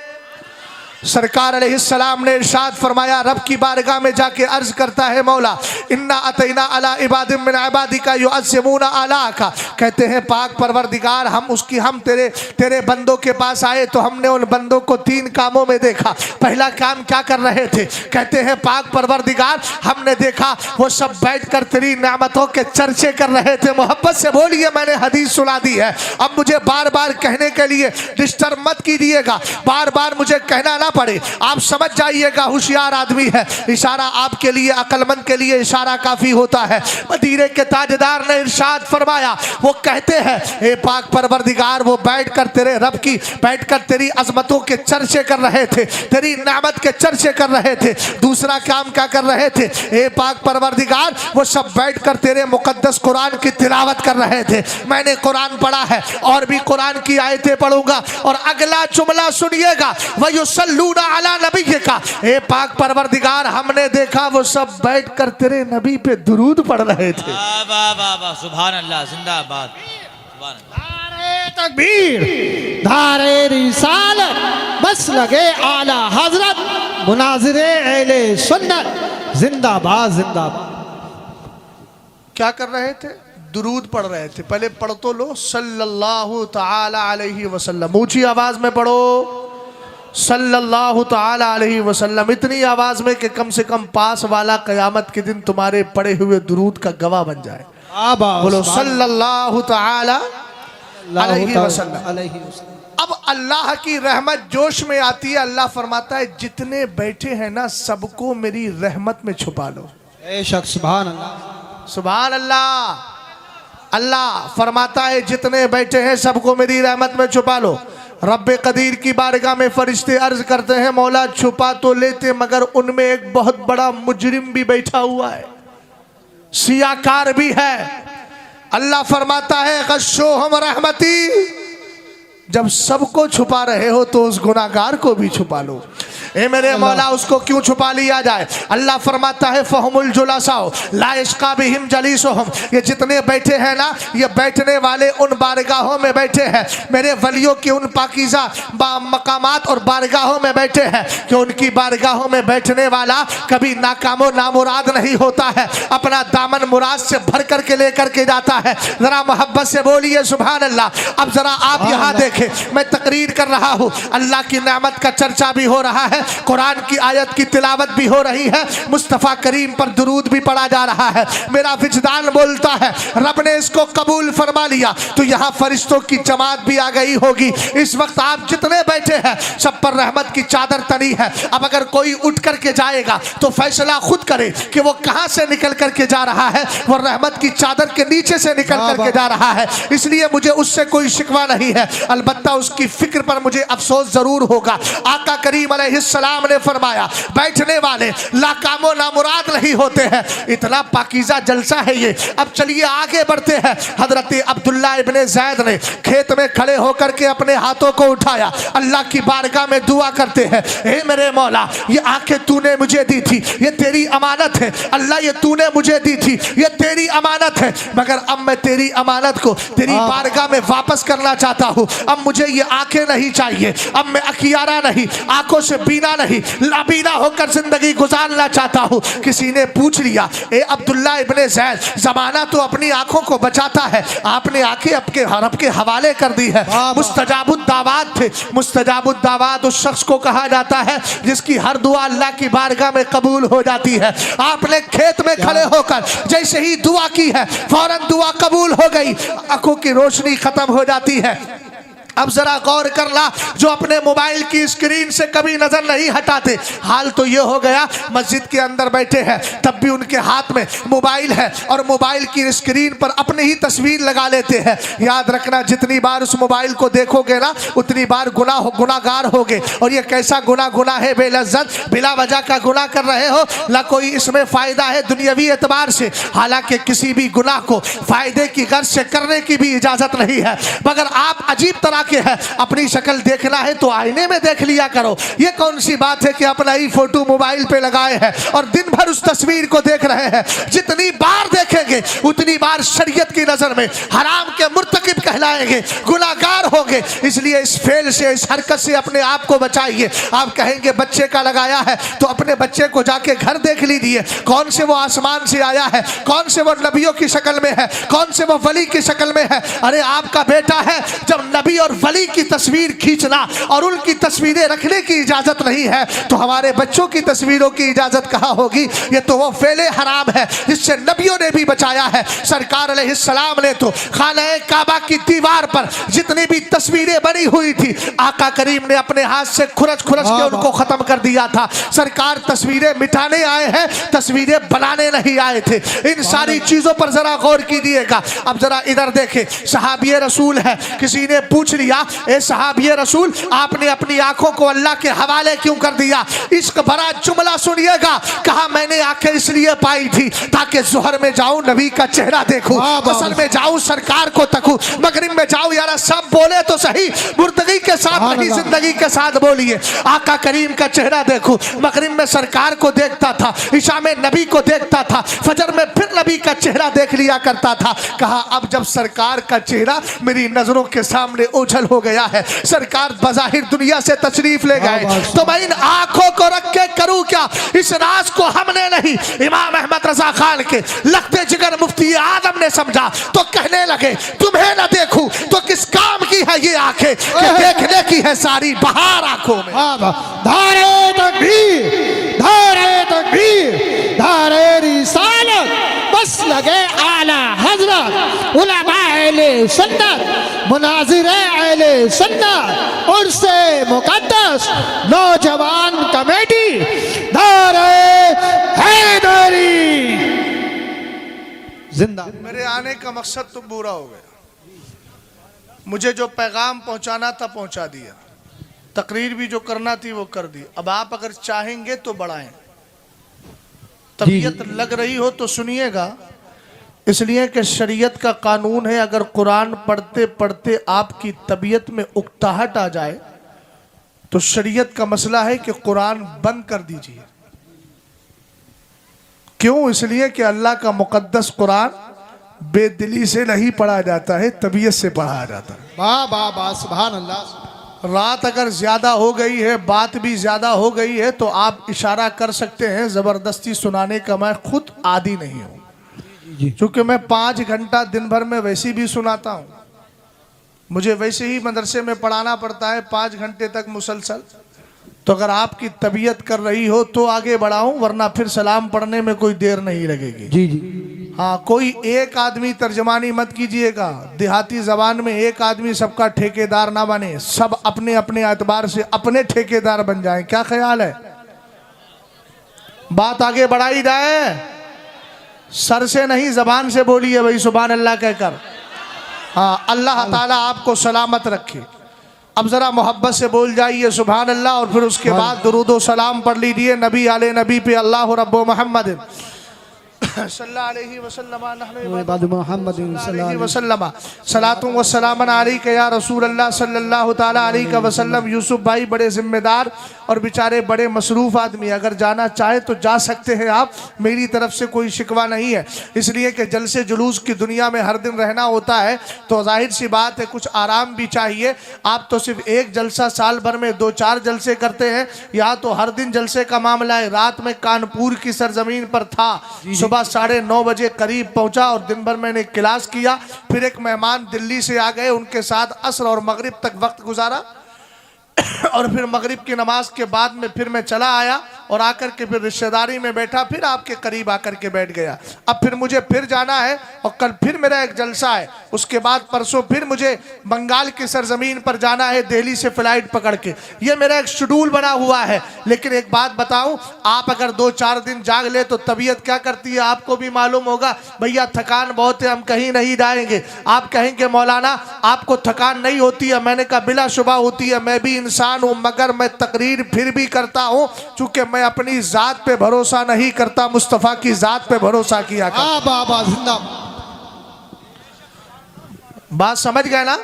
सरकार अलैहिस्सलाम ने इरशाद फरमाया, रब की बारगाह में जाके अर्ज करता है मौला इन्ना अतैना अला इबादिम मिन इबादिका युअज़्ज़िमूना अलाका, कहते हैं पाक परवरदिगार हम तेरे बंदों के पास आए तो हमने उन बंदों को 3 कामों में देखा। पहला काम क्या कर रहे थे? कहते हैं पाक परवरदिगार हमने देखा वो सब बैठकर तेरी नेमतों के चर्चे कर रहे थे। मोहब्बत से बोलिए, मैंने हदीस सुना दी है, अब मुझे बार बार कहने के लिए डिस्टर्ब मत कीजिएगा, बार बार मुझे कहना ना पड़े, आप समझ जाइएगा। होशियार आदमी है, इशारा आपके लिए, अक्लमंद के लिए इशारा काफी होता है। मदीने के ताजदार ने इरशाद फरमाया, वो कहते हैं ए पाक परवरदिगार वो बैठकर तेरे रब की बैठकर तेरी अजमतों के चर्चे कर रहे थे, तेरी नेमत के चर्चे कर रहे थे। दूसरा काम क्या कर रहे थे? ए पाक परवरदिगार वो सब बैठकर तेरे मुकद्दस कुरान की तिलावत कर रहे थे। मैंने कुरान पढ़ा है और भी कुरान की आयतें पढ़ूंगा, और अगला जुमला सुनिएगा, वयुसल्लूना अला नबी का, ए पाक परवरदिगार हमने देखा वो सब बैठकर तेरे नबी पे दुरूद पढ़ रहे थे।
वाह वाह वाह, सुभान अल्लाह, जिंदाबाद, सुभान अल्लाह।
नारे तकबीर, नारे रिसालत, बस लगे आला हजरत, मुनाजिरे अहले सुन्नत, जिंदाबाद जिंदाबाद।
क्या कर रहे थे? दुरूद पढ़ रहे थे। पहले पढ़ तो लो, सल्लल्लाहु ताला अलैहि वसल्लम, ऊंची आवाज में पढ़ो, सल्लल्लाहु ताला अलैहि वसल्लम, इतनी आवाज में कि कम से कम पास वाला कयामत के दिन तुम्हारे पढ़े हुए दुरूद का गवाह बन जाए। बोलो सल्लल्लाहु ताला अलैहि वसल्लम। अब अल्लाह की रहमत जोश में आती है। अल्लाह फरमाता है जितने बैठे हैं ना सबको मेरी रहमत में छुपा लो।
बेशक, सुभान अल्लाह,
सुभान अल्लाह। अल्लाह फरमाता है जितने बैठे हैं सबको मेरी रहमत में छुपा लो। रब्बे कदीर की बारगाह में फरिश्ते अर्ज करते हैं मौला छुपा तो लेते, मगर उनमें एक बहुत बड़ा मुजरिम भी बैठा हुआ है, सियाकार भी है। अल्लाह फरमाता है गश्शोहम रहमती,
जब सबको छुपा रहे हो तो उस गुनाहगार को भी छुपा लो। ए मेरे मौला, उसको क्यों छुपा लिया जाए? अल्लाह फरमाता है फहुमुल जुलसाओ ला यश्का बिहिम जलीसुहुम, ये जितने बैठे हैं ना, ये बैठने वाले उन बारगाहों में बैठे हैं, मेरे वलियों की उन पाकीज़ा मकामात और बारगाहों में बैठे हैं कि उनकी बारगाहों में बैठने वाला कभी नाकामो नामुराद नहीं होता है, अपना दामन मुराद से भर करके लेकर के जाता है। जरा मोहब्बत से बोलिए सुभान अल्लाह। अब जरा आप यहाँ देखें, मैं तकरीर कर रहा हूँ, अल्लाह की नेमत का चर्चा भी हो रहा है, कुरान की आयत की तिलावत भी हो रही है, मुस्तफ़ा करीम पर दुरूद भी पढ़ा जा रहा है। मेरा विजदान बोलता है रब ने इसको कबूल फरमा लिया तो यहाँ फरिश्तों की जमात भी आ गई होगी। इस वक्त आप जितने बैठे हैं सब पर रहमत की चादर तनी है। अब अगर कोई उठ करके जाएगा तो फैसला खुद करे कि वो कहाँ से निकल करके जा रहा है, वो रहमत की चादर के नीचे से निकल करके जा रहा है। इसलिए मुझे उससे कोई शिकवा नहीं है, अलबत्ता उसकी फिक्र पर मुझे अफसोस जरूर होगा। आका करीम अलैहिस्सलाम ने फरमाया बैठने वाले लाकामो नामुराद नहीं होते हैं। इतना पाकीज़ा जलसा है ये। अब चलिए आगे बढ़ते हैं। हजरत अब्दुल्ला इब्ने ज़ैद ने खेत में खड़े होकर के अपने हाथों को उठाया, अल्लाह की बारगाह में दुआ करते हैं, हे मेरे मौला, ये आंखें तूने मुझे दी थी, ये तेरी अमानत है। अल्लाह ये तूने मुझे दी थी, ये तेरी अमानत है, मगर अब मैं तेरी अमानत को तेरी बारगाह में वापस करना चाहता हूँ। अब मुझे ये आंखें नहीं चाहिए, अब मैं अखियारा नहीं, आंखों से बीना नहीं, लाबीना होकर जिंदगी गुजारना चाहता हूँ। किसी ने पूछ लिया, ए अब्दुल्ला इब्ने ज़ैद, जमाना तो अपनी आंखों को बचाता है, आपने आंखें आपके रब के हवाले कर दी है। मुस्तजाबुद्दावात थे। मुस्तजाबुद्दावात उस शख्स को कहा जाता है जिसकी हर दुआ अल्लाह की बारगाह में कबूल हो जाती है। आपने खेत में खड़े होकर जैसे ही दुआ की है फौरन दुआ कबूल हो गई, आंखों की रोशनी खत्म हो जाती है। अब जरा गौर करना, जो अपने मोबाइल की स्क्रीन से कभी नजर नहीं हटाते, हाल तो ये हो गया मस्जिद के अंदर बैठे हैं तब भी उनके हाथ में मोबाइल है और मोबाइल की स्क्रीन पर अपनी ही तस्वीर लगा लेते हैं। याद रखना, जितनी बार उस मोबाइल को देखोगे ना उतनी बार गुनाहगार होगे। और ये कैसा गुनाह है बेलज्जत, बिला वजह का गुनाह कर रहे हो, ना कोई इसमें फायदा है दुनियावी एतबार से। हालांकि किसी भी गुनाह को फायदे की गर्ज से करने की भी इजाजत नहीं है, मगर आप अजीब तरह के है, अपनी शक्ल देखना है तो आईने में देख लिया करो। ये कौन सी बात है कि अपना ही फोटो मोबाइल पे लगाए हैं और दिन भर उस तस्वीर को देख रहे हैं। जितनी बार देखेंगे उतनी बार शरीयत की नजर में हराम के मुर्तकिब कहलाएंगे, गुनाहगार होंगे। इसलिए इस फेल से, इस हरकत से अपने आप को बचाइए। आप कहेंगे बच्चे का लगाया है तो अपने बच्चे को जाके घर देख लीजिए, कौन से वो आसमान से आया है, कौन से वो नबियों की शक्ल में है, कौन से वो वली की शक्ल में है। अरे आपका बेटा है, जब नबी और वली की तस्वीर खींचना और उनकी तस्वीरें रखने की इजाजत नहीं है तो हमारे बच्चों की तस्वीरों की इजाजत कहाँ होगी। ये तो वो फेले हराम है जिससे नबियों ने भी बचाया है। सरकार अलैहिस्सलाम ने तो खाने काबा की दीवार पर जितनी भी तस्वीरें बनी हुई थी आका करीम ने अपने हाथ से खुरच के उनको खत्म कर दिया था। सरकार तस्वीरें मिटाने आए हैं, तस्वीरें बनाने नहीं आए थे। इन सारी चीजों पर जरा गौर कीजिएगा। अब जरा इधर देखे, सहाबी रसूल है, किसी ने पूछ लिया, ए सहाबी रसूल, आपने अपनी आंखों को अल्लाह के हवाले क्यों कर दिया? इसका बड़ा जुमला सुनिएगा। कहा मैंने आंखें इसलिए पाई थी ताकि जोहर में जाऊं नबी का चेहरा देखूं, असल में जाऊं सरकार को तकूं, मगरिब में जाऊं। यार सब बोले तो सही, मुर्तगी के साथ नहीं, जिंदगी के साथ बोलिए। आका करीम का चेहरा देखूं, मगरिब में सरकार को देखता था, इशा में नबी को देखता था, फजर में फिर नबी का चेहरा देख लिया करता था। कहा अब जब सरकार का चेहरा मेरी नजरों के सामने ओझल हो गया है, सरकार बज़ाहिर दुनिया से तशरीफ ले गए, तो मैं इन आंखों को रख के करूं क्या? इस राज को हमने नहीं, इमाम अहमद रजा खान के लखते जिगर मुफ्ती आदम ने समझा तो कहने लगे तुम्हें न देखूं तो किस काम की है ये आंखें कि देखने की है सारी बहार आंखों में।
धारे तकबीर, धारे तकबीर, धारे रिसालत, बस लगे आला हजरत, उलमा अहले सुन्नत, मुनाजिर अहले सुन्नत, उर्से मुकद्दस, नौजवान कमेटी, दारे हैदरी जिंदा।
मेरे आने का मकसद तो पूरा हो गया, मुझे जो पैगाम पहुंचाना था पहुंचा दिया, तकरीर भी जो करना थी वो कर दी। अब आप अगर चाहेंगे तो बढ़ाएं, तबीयत लग रही हो तो सुनिएगा, इसलिए कि शरीयत का कानून है, अगर कुरान पढ़ते पढ़ते आपकी तबीयत में उकताहट आ जाए तो शरीयत का मसला है कि कुरान बंद कर दीजिए। क्यों? इसलिए कि अल्लाह का मुकद्दस कुरान बेदिली से नहीं पढ़ा जाता है, तबीयत से पढ़ा जाता है।
वाह वाह वाह, सुभान अल्लाह।
रात अगर ज्यादा हो गई है, बात भी ज्यादा हो गई है, तो आप इशारा कर सकते हैं। जबरदस्ती सुनाने का मैं खुद आदी नहीं हूं, क्योंकि मैं 5 घंटा दिन भर में वैसे भी सुनाता हूं। मुझे वैसे ही मदरसे में पढ़ाना पड़ता है 5 घंटे तक मुसलसल। तो अगर आपकी तबीयत कर रही हो तो आगे बढ़ाऊं, वरना फिर सलाम पढ़ने में कोई देर नहीं लगेगी।
जी जी।
हाँ, कोई एक आदमी तर्जमानी मत कीजिएगा। देहाती जबान में एक आदमी सबका ठेकेदार ना बने, सब अपने अपने एतबार से अपने ठेकेदार बन जाएं। क्या ख्याल है? बात आगे बढ़ाई जाए, सर से नहीं जबान से बोलिए भाई सुभान अल्लाह कहकर। हाँ, अल्लाह ताला आपको सलामत रखे। अब जरा मोहब्बत से बोल जाइए सुभान अल्लाह, और फिर उसके बाद दुरूदो सलाम पढ़ लीजिए नबी आले नबी पे। अल्लाह रब्बो मोहम्मद सल्लल्लाहु अलैहि वसल्लम सलातुम व सलामन अलैका या रसूल अल्लाह सल्लल्लाहु ताला अलैहि वसल्लम। यूसुफ भाई बड़े जिम्मेदार और बेचारे बड़े मसरूफ आदमी, अगर जाना चाहे तो जा सकते हैं आप, मेरी तरफ से कोई शिकवा नहीं है। इसलिए कि जलसे जुलूस की दुनिया में हर दिन रहना होता है, तो जाहिर सी बात है कुछ आराम भी चाहिए। आप तो सिर्फ एक जलसा साल भर में 2-4 जलसे करते हैं, यहाँ तो हर दिन जलसे का मामला है। रात में कानपुर की सरजमीन पर था, सुबह 9:30 बजे करीब पहुंचा और दिन भर मैंने क्लास किया। फिर एक मेहमान दिल्ली से आ गए, उनके साथ असर और मगरिब तक वक्त गुजारा और फिर मगरिब की नमाज के बाद में फिर मैं चला आया और आकर के फिर रिश्तेदारी में बैठा, फिर आपके करीब आकर के बैठ गया। अब फिर मुझे फिर जाना है और कल फिर मेरा एक जलसा है, उसके बाद परसों फिर मुझे बंगाल की सरजमीन पर जाना है दिल्ली से फ्लाइट पकड़ के। ये मेरा एक शेड्यूल बना हुआ है। लेकिन एक बात बताऊं, आप अगर 2-4 दिन जाग ले तो तबीयत क्या करती है आपको भी मालूम होगा। भैया थकान बहुत है, हम कहीं नहीं जाएंगे। आप कहेंगे मौलाना आपको थकान नहीं होती है। मैंने कहा बिलाशुबा होती है, मैं भी इंसान हूं, मगर मैं तकरीर फिर भी करता हूं, चूंकि मैं अपनी जात पे भरोसा नहीं करता, मुस्तफा की जात पे भरोसा किया करता। बात समझ गए ना?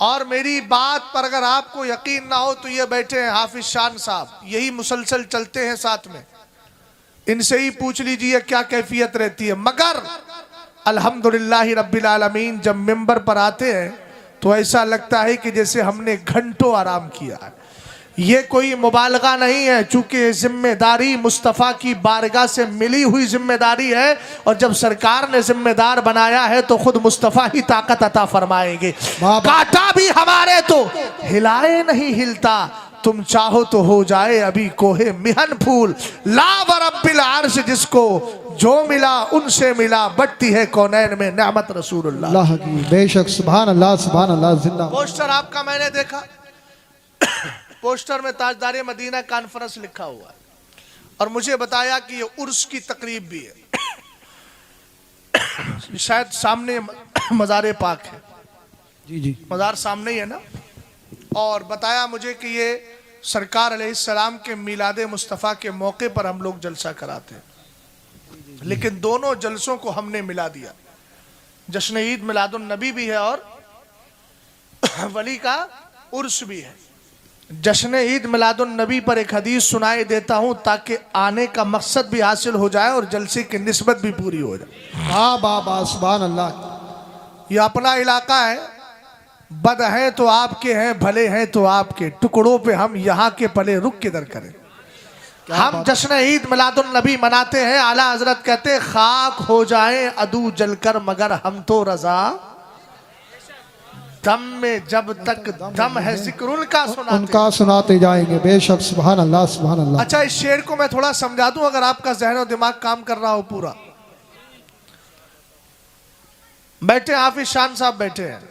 और मेरी बात पर अगर आपको यकीन ना हो तो ये बैठे हैं हाफिज शान साहब, यही मुसलसल चलते हैं साथ में, इनसे ही पूछ लीजिए क्या कैफियत रहती है। मगर अल्हम्दुलिल्लाह रब्बिल आलमीन जब मिंबर पर आते हैं तो ऐसा लगता है कि जैसे हमने घंटों आराम किया है। ये कोई मुबालगा नहीं है, चूंकि जिम्मेदारी मुस्तफ़ा की बारगाह से मिली हुई जिम्मेदारी है, और जब सरकार ने जिम्मेदार बनाया है तो खुद मुस्तफ़ा ही ताकत अता फरमाएंगे। काटा भी हमारे तो हिलाए नहीं हिलता, तुम चाहो तो हो जाए अभी कोहे मिहन फूल। ला व रब्बिल अर्श जिसको जो मिला उनसे मिला, बढ़ती है कौनैन में नेमत रसूलुल्लाह।
अल्लाह की बेशक, सुभान अल्लाह सुभान अल्लाह। जिंदा
पोस्टर आपका मैंने देखा, पोस्टर में ताजदार मदीना कॉन्फ्रेंस लिखा हुआ है, और मुझे बताया कि ये उर्स की तकरीब भी है। शायद सामने मज़ार पाक है।
जी जी,
मज़ार सामने ही है ना। और बताया मुझे कि ये सरकार अलैहिस्सलाम के मिलाद मुस्तफ़ा के मौके पर हम लोग जलसा कराते हैं, लेकिन दोनों जलसों को हमने मिला दिया। जश्न ईद मिलादुन नबी भी है और वली का उर्स भी है। जश्न ईद मिलादुन नबी पर एक हदीस सुनाई देता हूं ताकि आने का मकसद भी हासिल हो जाए और जलसे की निस्बत भी पूरी हो जाए।
हाँ बाबा सुभान अल्लाह।
ये अपना इलाका है, बद हैं तो आपके हैं, भले हैं तो आपके, टुकड़ों पे हम यहाँ के पले रुक किधर करें। हम जश्न ईद मिलादुन नबी मनाते हैं, आला हजरत कहते हैं खाक हो जाए अदू जलकर मगर हम तो रजा, दम में जब तक दम है जिक्र उनका
सुनाते जाएंगे। बेशक सुभान अल्लाह सुभान अल्लाह।
अच्छा, इस शेर को मैं थोड़ा समझा दूं अगर आपका जहन और दिमाग काम कर रहा हो पूरा। बैठे हाफिज शान साहब बैठे हैं,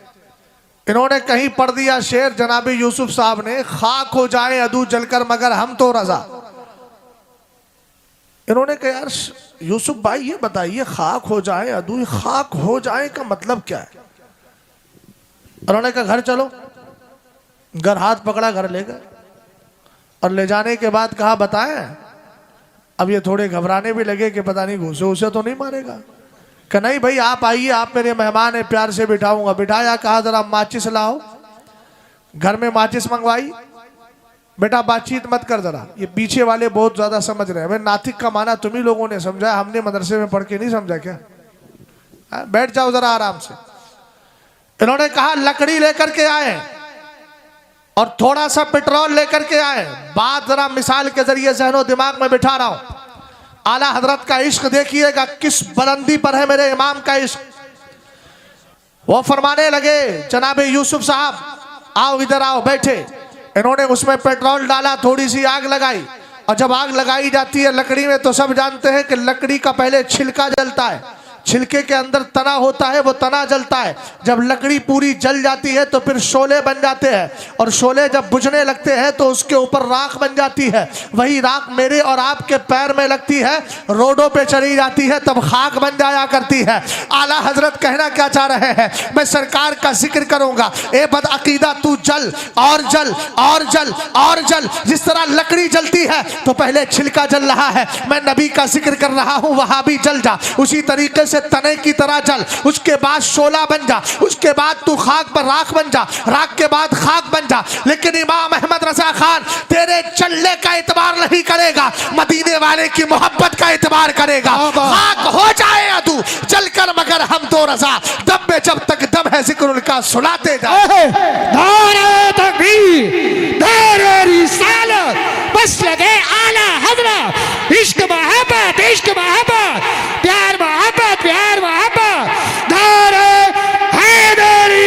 इन्होंने कहीं पढ़ दिया शेर जनाबी यूसुफ साहब ने, खाक हो जाए अदू जलकर मगर हम तो रजा। इन्होंने कहा यार यूसुफ भाई ये बताइए खाक हो जाए अदू, खाक हो जाए का मतलब क्या है? उन्होंने कहा घर चलो। घर हाथ पकड़ा, घर ले गए और ले जाने के बाद कहा बताएं। अब ये थोड़े घबराने भी लगे कि पता नहीं घूसे उसे तो नहीं मारेगा, कि नहीं भाई आप आइए, आप मेरे मेहमान हैं, प्यार से बिठाऊंगा। बिठाया, कहा जरा माचिस लाओ, घर में माचिस मंगवाई। बेटा बातचीत मत कर जरा, ये पीछे वाले बहुत ज्यादा समझ रहे हैं। भाई नातिक का माना तुम ही लोगों ने समझा, हमने मदरसे में पढ़ के नहीं समझा क्या? बैठ जाओ जरा आराम से। इन्होंने कहा लकड़ी लेकर के आए और थोड़ा सा पेट्रोल लेकर के आए। बात जरा मिसाल के जरिए जहनो दिमाग में बिठा रहा हूं। आला हजरत का इश्क देखिएगा किस बुलंदी पर है मेरे इमाम का इश्क। वो फरमाने लगे, जनाबे यूसुफ साहब आओ, इधर आओ, बैठे। इन्होंने उसमें पेट्रोल डाला, थोड़ी सी आग लगाई, और जब आग लगाई जाती है लकड़ी में तो सब जानते हैं कि लकड़ी का पहले छिलका जलता है, छिलके के अंदर तना होता है, वो तना जलता है। जब लकड़ी पूरी जल जाती है तो फिर शोले बन जाते हैं, और शोले जब बुझने लगते हैं तो उसके ऊपर राख बन जाती है। वही राख मेरे और आपके पैर में लगती है, रोडों पे चली जाती है, तब खाक बन जाया करती है। आला हजरत कहना क्या चाह रहे हैं, मैं सरकार का जिक्र करूंगा। ए बदअकीदा तू जल और जल और जल और जल। जिस तरह लकड़ी जलती है तो पहले छिलका जल रहा है, मैं नबी का जिक्र कर रहा हूं, वहां भी जल जा। उसी तरीके से तने की तरह जल, उसके बाद शोला बन जा, उसके बाद तू खाक पर राख बन जा, राख के बाद खाक बन जा। लेकिन इमाम अहमद रजा खान तेरे चलने का एतबार नहीं करेगा, मदीने वाले की मोहब्बत का एतबार करेगा। खाक हो जाए या तू जलकर, मगर हम तो रजा दम में जब तक दम है जिक्र उनका सुनाते जाए।
नारे तकबीर, नारे रिसालत, बस लगे आला हजरत। इश्क मोहब्बत, इश्क मोहब्बत, प्यार मोहब्बत, प्यार मोहब्बत, नारे हैदरी।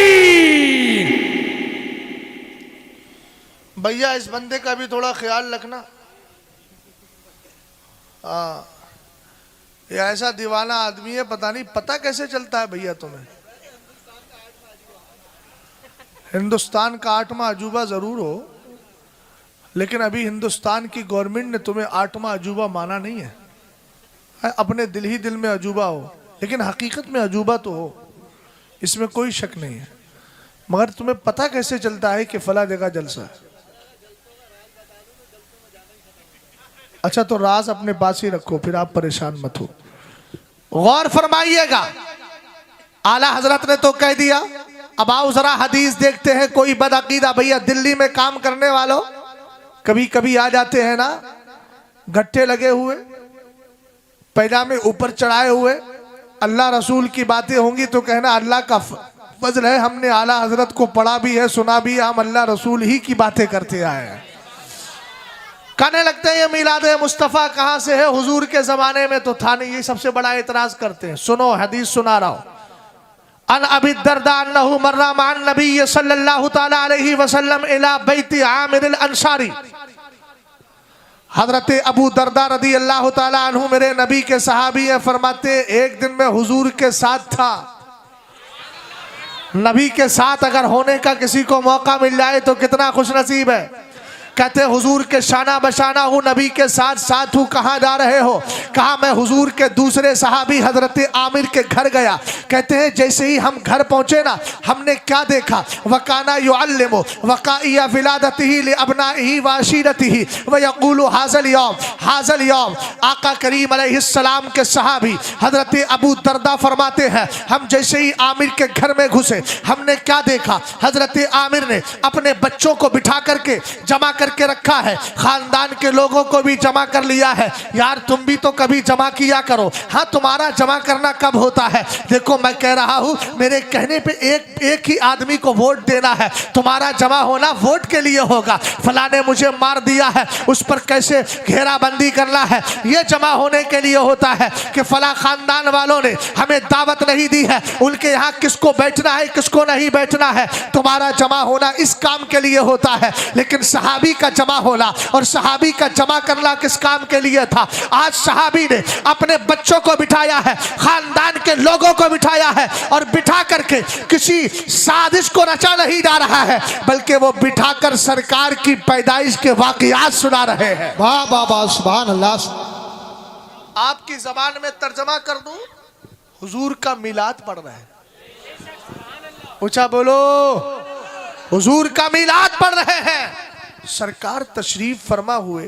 भैया इस बंदे का भी थोड़ा ख्याल रखना। हाँ, ये ऐसा दीवाना आदमी है, पता नहीं पता कैसे चलता है भैया तुम्हें। हिंदुस्तान का 8वां अजूबा जरूर हो, लेकिन अभी हिंदुस्तान की गवर्नमेंट ने तुम्हें 8वां अजूबा माना नहीं है। अपने दिल ही दिल में अजूबा हो, लेकिन हकीकत में अजूबा तो हो, इसमें कोई शक नहीं है। मगर तुम्हें पता कैसे चलता है कि फला जगह जलसा है? अच्छा तो राज अपने पास ही रखो, फिर आप परेशान मत हो। गौर फरमाइएगा, आला हजरत ने तो कह दिया। अब आओ जरा हदीस देखते हैं। कोई बदअकीदा भैया दिल्ली में काम करने वालों कभी कभी आ जाते हैं ना, गट्ठे लगे हुए, पैजामे ऊपर चढ़ाए हुए, अल्लाह रसूल की बातें होंगी तो कहना अल्लाह का फजल है, हमने आला हजरत को पढ़ा भी है, सुना भी है, हम अल्लाह रसूल ही की बातें करते आए हैं। कहने लगते हैं ये मिलाद मुस्तफ़ा कहाँ से है, हुजूर के जमाने में तो था नहीं। ये सबसे बड़ा एतराज करते हैं। सुनो हदीस सुना रहा हूं। अन अबी दरदा अन्नहु मर्रा मान नबी सल्लल्लाहु तआला अलैहि वसल्लम इला बैत आमिर अल अंसारी। हजरत अबू दरदा रदी अल्लाह ताला अन्हु मेरे नबी के सहाबी हैं, फरमाते एक दिन मैं हुजूर के साथ था। नबी के साथ अगर होने का किसी को मौका मिल जाए तो कितना खुशनसीब है। कहते हुजूर के शाना बशाना हूँ, नबी के साथ साथ हूँ। कहाँ जा रहे हो? कहा मैं हुजूर के दूसरे सहाबी हजरत आमिर के घर गया। कहते हैं जैसे ही हम घर पहुंचे ना, हमने क्या देखा, वकाना युअल्लिमु वकाइया विलादतिही लिअबनाइही वाशिरतिही व यक़ूलु हाज़ल यौम। आका करीम अलैहिस्सलाम के सहाबी हजरत अबू दरदा फरमाते हैं हम जैसे ही आमिर के घर में घुसे, हमने क्या देखा, हजरत आमिर ने अपने बच्चों को बिठा करके जमा करके रखा है, खानदान के लोगों को भी जमा कर लिया है। यार तुम भी तो कभी जमा किया करो। हाँ तुम्हारा जमा करना कब होता है? देखो मैं कह रहा हूँ, मेरे कहने पे एक ही आदमी को वोट देना है। तुम्हारा जमा होना वोट के लिए होगा। फला ने मुझे मार दिया है, उस पर कैसे घेराबंदी करना है, ये जमा होने के लिए होता है। कि फला खानदान वालों ने हमें दावत नहीं दी है, उनके यहाँ किसको बैठना है किसको नहीं बैठना है। तुम्हारा जमा होना इस काम के लिए होता है। लेकिन सहाबी का जमा होना और सहाबी का जमा करना किस काम के लिए था? आज सहाबी ने अपने बच्चों को बिठाया है, खानदान के लोगों को बिठाया है, और बिठा करके किसी साजिश को रचा नहीं जा रहा है, बल्कि वो बिठाकर सरकार की पैदाइश के वाकयात सुना रहे हैं।
वाह वाह वाह, सुभान अल्लाह।
आपकी जबान में तर्जमा कर दूं, हुजूर का मिलाद पढ़ रहे हैं। ऊंचा बोलो, हुजूर का मिलाद पढ़ रहे हैं। सरकार तशरीफ फरमा हुए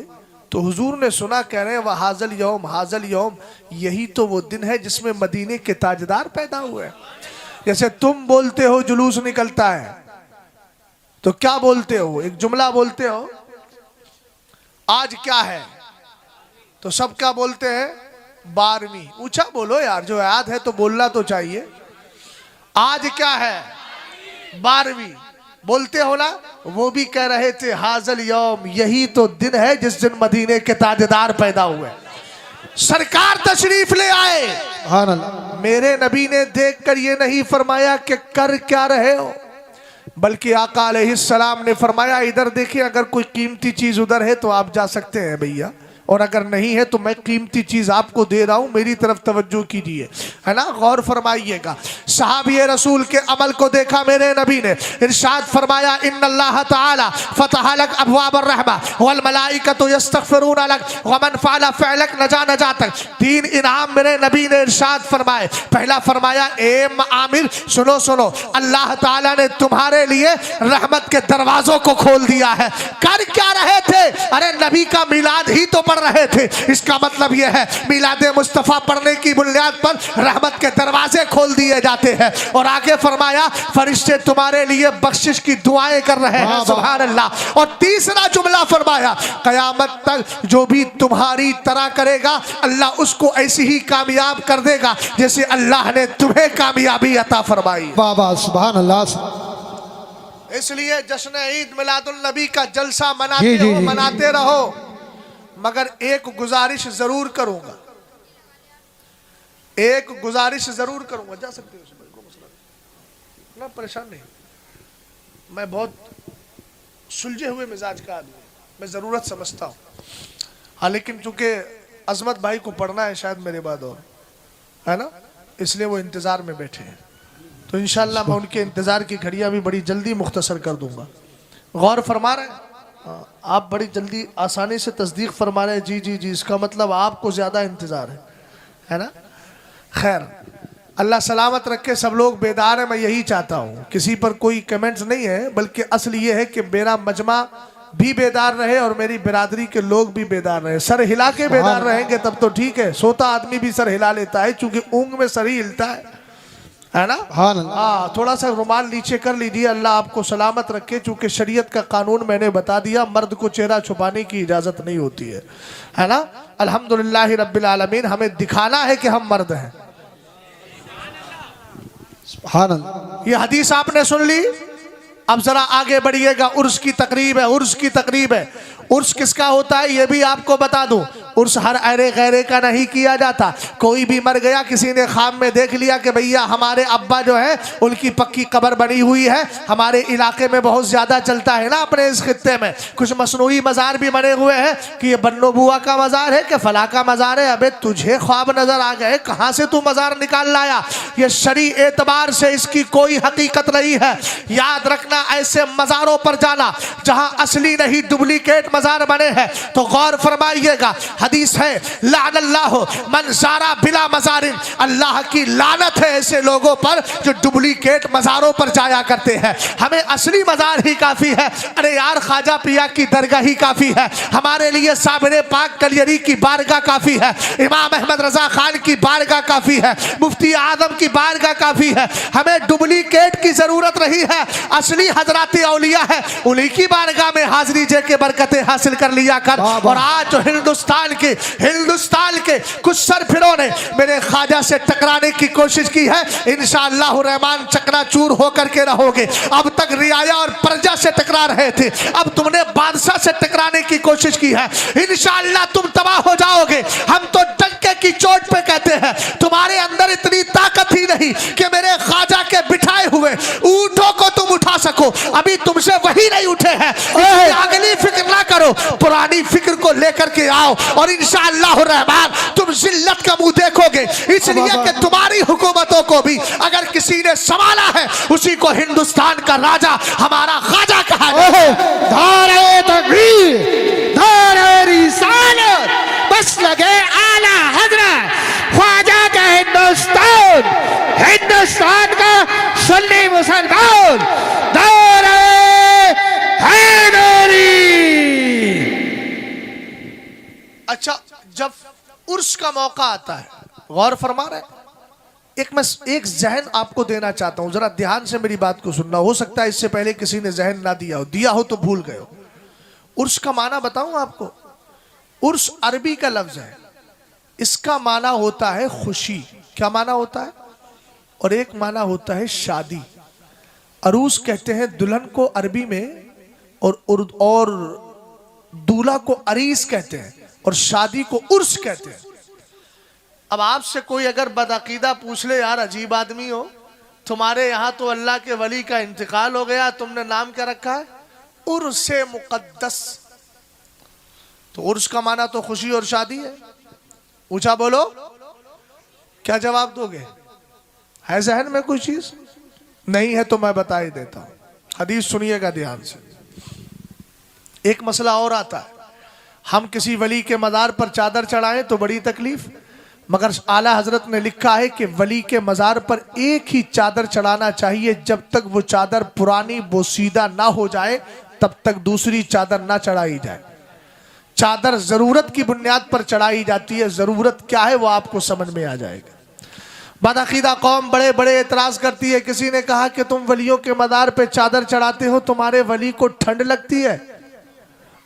तो हुजूर ने सुना, कह रहे हैं वह हाजल यौम, यही तो वो दिन है जिसमें मदीने के ताजदार पैदा हुए। जैसे तुम बोलते हो जुलूस निकलता है, तो क्या बोलते हो? एक जुमला बोलते हो, आज क्या है, तो सब क्या बोलते हैं? 12वीं। ऊंचा बोलो यार, जो याद है तो बोलना तो चाहिए। आज क्या है? 12वीं। बोलते हो ना? वो भी कह रहे थे हाजल यौम, यही तो दिन है जिस दिन मदीने के ताजदार पैदा हुए। सरकार तशरीफ ले आए,
सुभान अल्लाह।
मेरे नबी ने देखकर ये नहीं फरमाया कि कर क्या रहे हो, बल्कि आका अलैहिस्सलाम ने फरमाया इधर देखिए, अगर कोई कीमती चीज उधर है तो आप जा सकते हैं भैया, और अगर नहीं है तो मैं कीमती चीज आपको दे रहा हूं, मेरी तरफ तवज्जो कीजिए, है ना, गौर फरमाइएगा। सहाबी रसूल के अमल को देखा मेरे नबी ने, इरशाद फरमाया इन्नल्लाह तआला फतह लक अबवाब अर्रहमा वल मलाइकतु यस्तगफिरून लक व मन फअल फअलक नजा नजातक। 3 इनाम मेरे नबी ने इरशाद फरमाए। पहला फरमाया, ए आमिर सुनो सुनो, अल्लाह ताला ने तुम्हारे लिए रहमत के दरवाजों को खोल दिया है। कर क्या रहे थे? अरे नबी का मिलाद ही तो पढ़ रहे थे। इसका मतलब यह है मिलाद मुस्तफा पढ़ने की बुनियाद पर रहमत के दरवाजे खोल दिए जाते हैं। और आगे फरमाया, फरिश्ते तुम्हारे लिए बख्शिश की दुआएं कर रहे हैं। सुभान अल्लाह। और तीसरा जुमला फरमाया, कयामत तक जो भी तुम्हारी तरह करेगा अल्लाह उसको ऐसी ही कामयाब कर देगा जैसे अल्लाह ने तुम्हें कामयाबी अता फरमाई।
बाबा सुभान अल्लाह।
इसलिए जश्न ईद मिलादुल नबी का जलसा
जी, जी,
मनाते रहो, मगर एक गुजारिश जरूर करूंगा, एक गुजारिश जरूर करूंगा। जा सकते हो, कोई मसला नहीं, ना परेशान नहीं। मैं बहुत सुलझे हुए मिजाज का आदमी, मैं जरूरत समझता हूँ। हाँ, लेकिन चूंकि अजमत भाई को पढ़ना है शायद मेरे बाद, और है ना, इसलिए वो इंतजार में बैठे हैं। तो इंशाल्लाह मैं उनके इंतजार की घड़ियां भी बड़ी जल्दी मुख्तसर कर दूंगा। गौर फरमा रहे हैं आप, बड़ी जल्दी आसानी से तस्दीक फरमा रहे हैं। जी जी जी, इसका मतलब आपको ज्यादा इंतजार है ना। खैर, अल्लाह सलामत रखे, सब लोग बेदार हैं, मैं यही चाहता हूँ। किसी पर कोई कमेंट्स नहीं है, बल्कि असल ये है कि मेरा मजमा भी बेदार रहे और मेरी बिरादरी के लोग भी बेदार रहे। सर हिला के बेदार रहेंगे तब तो ठीक है, सोता आदमी भी सर हिला लेता है, चूंकि ऊँग में सर ही हिलता है ना। हाँ, थोड़ा सा रुमाल नीचे कर लीजिए, अल्लाह आपको सलामत रखे। चूंकि शरीयत का कानून मैंने बता दिया, मर्द को चेहरा छुपाने की इजाजत नहीं होती है ना। अल्हम्दुलिल्लाह रब्बिल आलमीन, हमें दिखाना है कि हम मर्द हैं।
सुभान अल्लाह।
ये हदीस आपने सुन ली, अब जरा आगे बढ़िएगा। उर्स की तकरीब है, उर्स की तकरीब है। उर्स किसका होता है ये भी आपको बता दूं। उर्स हर अरे गैरे का नहीं किया जाता। कोई भी मर गया, किसी ने ख्वाब में देख लिया कि भैया हमारे अब्बा जो है उनकी पक्की कब्र बनी हुई है। हमारे इलाके में बहुत ज्यादा चलता है ना, अपने इस खित्ते में कुछ मसनूई मज़ार भी बने हुए हैं कि ये बन्नो बुआ का मज़ार है कि फला का मज़ार है। अबे तुझे ख्वाब नजर आ गए, कहाँ से तू मज़ार निकाल लाया? ये शरी एतबार से इसकी कोई हकीकत नहीं है। याद रखना, ऐसे मज़ारों पर जाना जहाँ असली नहीं डुप्लीकेट मज़ार बने हैं तो गौर फरमाइएगा। हदीस है, लानल्लाहु मन ज़ारा बिला मज़ारिन, अल्लाह की लानत है ऐसे लोगों पर जो डुप्लीकेट मज़ारों पर जाया करते हैं। हमें असली मज़ार ही काफ़ी है। अरे यार, ख्वाजा पिया की दरगाह ही काफ़ी है हमारे लिए। साबिर पाक कलियरी की बारगाह काफ़ी है। इमाम अहमद रज़ा खान की बारगाह काफ़ी है। मुफ्ती आजम की बारगाह काफ़ी है। हमें डुप्लीकेट की ज़रूरत नहीं है। असली हजरात औलिया है, उन्हीं की बारगाह में हाजिरी दे के बरकतें हासिल कर लिया कर। और आज जो हिंदुस्तान के कुछ सरफिरों ने मेरे ख्वाजा से टकराने की कोशिश की है, इंशाअल्लाह रहमान चकनाचूर होकर के रहोगे। अब तक रियाया और प्रजा से टकरा रहे थे, अब तुमने बादशाह से टकराने की कोशिश की है, इंशाअल्लाह तुम तबाह हो जाओगे। हम तो डंके की चोट पे कहते हैं, तुम्हारे अंदर इतनी ताकत ही नहीं कि मेरे ख्वाजा के बिठाए हुए ऊंटों को तुम उठा सको। अभी तुमसे वही नहीं उठे हैं। अगली फिक्र ना करो, पुरानी फिक्र को लेकर के आओ और इंशाअल्लाह रहमान तुम जिल्लत का मुंह देखोगे। इसलिए कि तुम्हारी हुकूमतों को भी अगर किसी ने संभाला है, उसी को हिंदुस्तान का राजा हमारा ख्वाजा कहा है।
धारे तकबीर, धारे रिसालत, बस लगे आला हजरत ख्वाजा का हिंदुस्तान का सुन्नी मुसलमान। धारे हैदरी।
का मौका आता है, गौर फरमा रहे हैं। मैं एक जहन आपको देना चाहता हूं, जरा ध्यान से मेरी बात को सुनना। हो सकता है इससे पहले किसी ने जहन ना दिया हो तो भूल गए हो। उर्स का माना बताऊं आपको। उर्स अरबी का लफ्ज है, इसका माना होता है खुशी। क्या माना होता है? और एक माना होता है शादी। अरूस कहते हैं दुल्हन को अरबी में, और दूल्हा को अरीस कहते हैं, और शादी को उर्स कहते हैं। अब आपसे कोई अगर बदअकीदा पूछ ले, यार अजीब आदमी हो, तुम्हारे यहां तो अल्लाह के वली का इंतकाल हो गया, तुमने नाम क्या रखा है? उर्से मुकद्दस। तो उर्स का माना तो खुशी और शादी है। ऊंचा बोलो, क्या जवाब दोगे? है जहन में कोई चीज? नहीं है तो मैं बता ही देता हूं। हदीस सुनिएगा ध्यान से। एक मसला और आता है, हम किसी वली के मज़ार पर चादर चढ़ाएं तो बड़ी तकलीफ, मगर आला हजरत ने लिखा है कि वली के मज़ार पर एक ही चादर चढ़ाना चाहिए, जब तक वो चादर पुरानी बोसीदा ना हो जाए तब तक दूसरी चादर ना चढ़ाई जाए। चादर जरूरत की बुनियाद पर चढ़ाई जाती है। जरूरत क्या है वो आपको समझ में आ जाएगा। बदअकीदा कौम बड़े बड़े एतराज करती है। किसी ने कहा कि तुम वलियों के मज़ार पे चादर चढ़ाते हो, तुम्हारे वली को ठंड लगती है।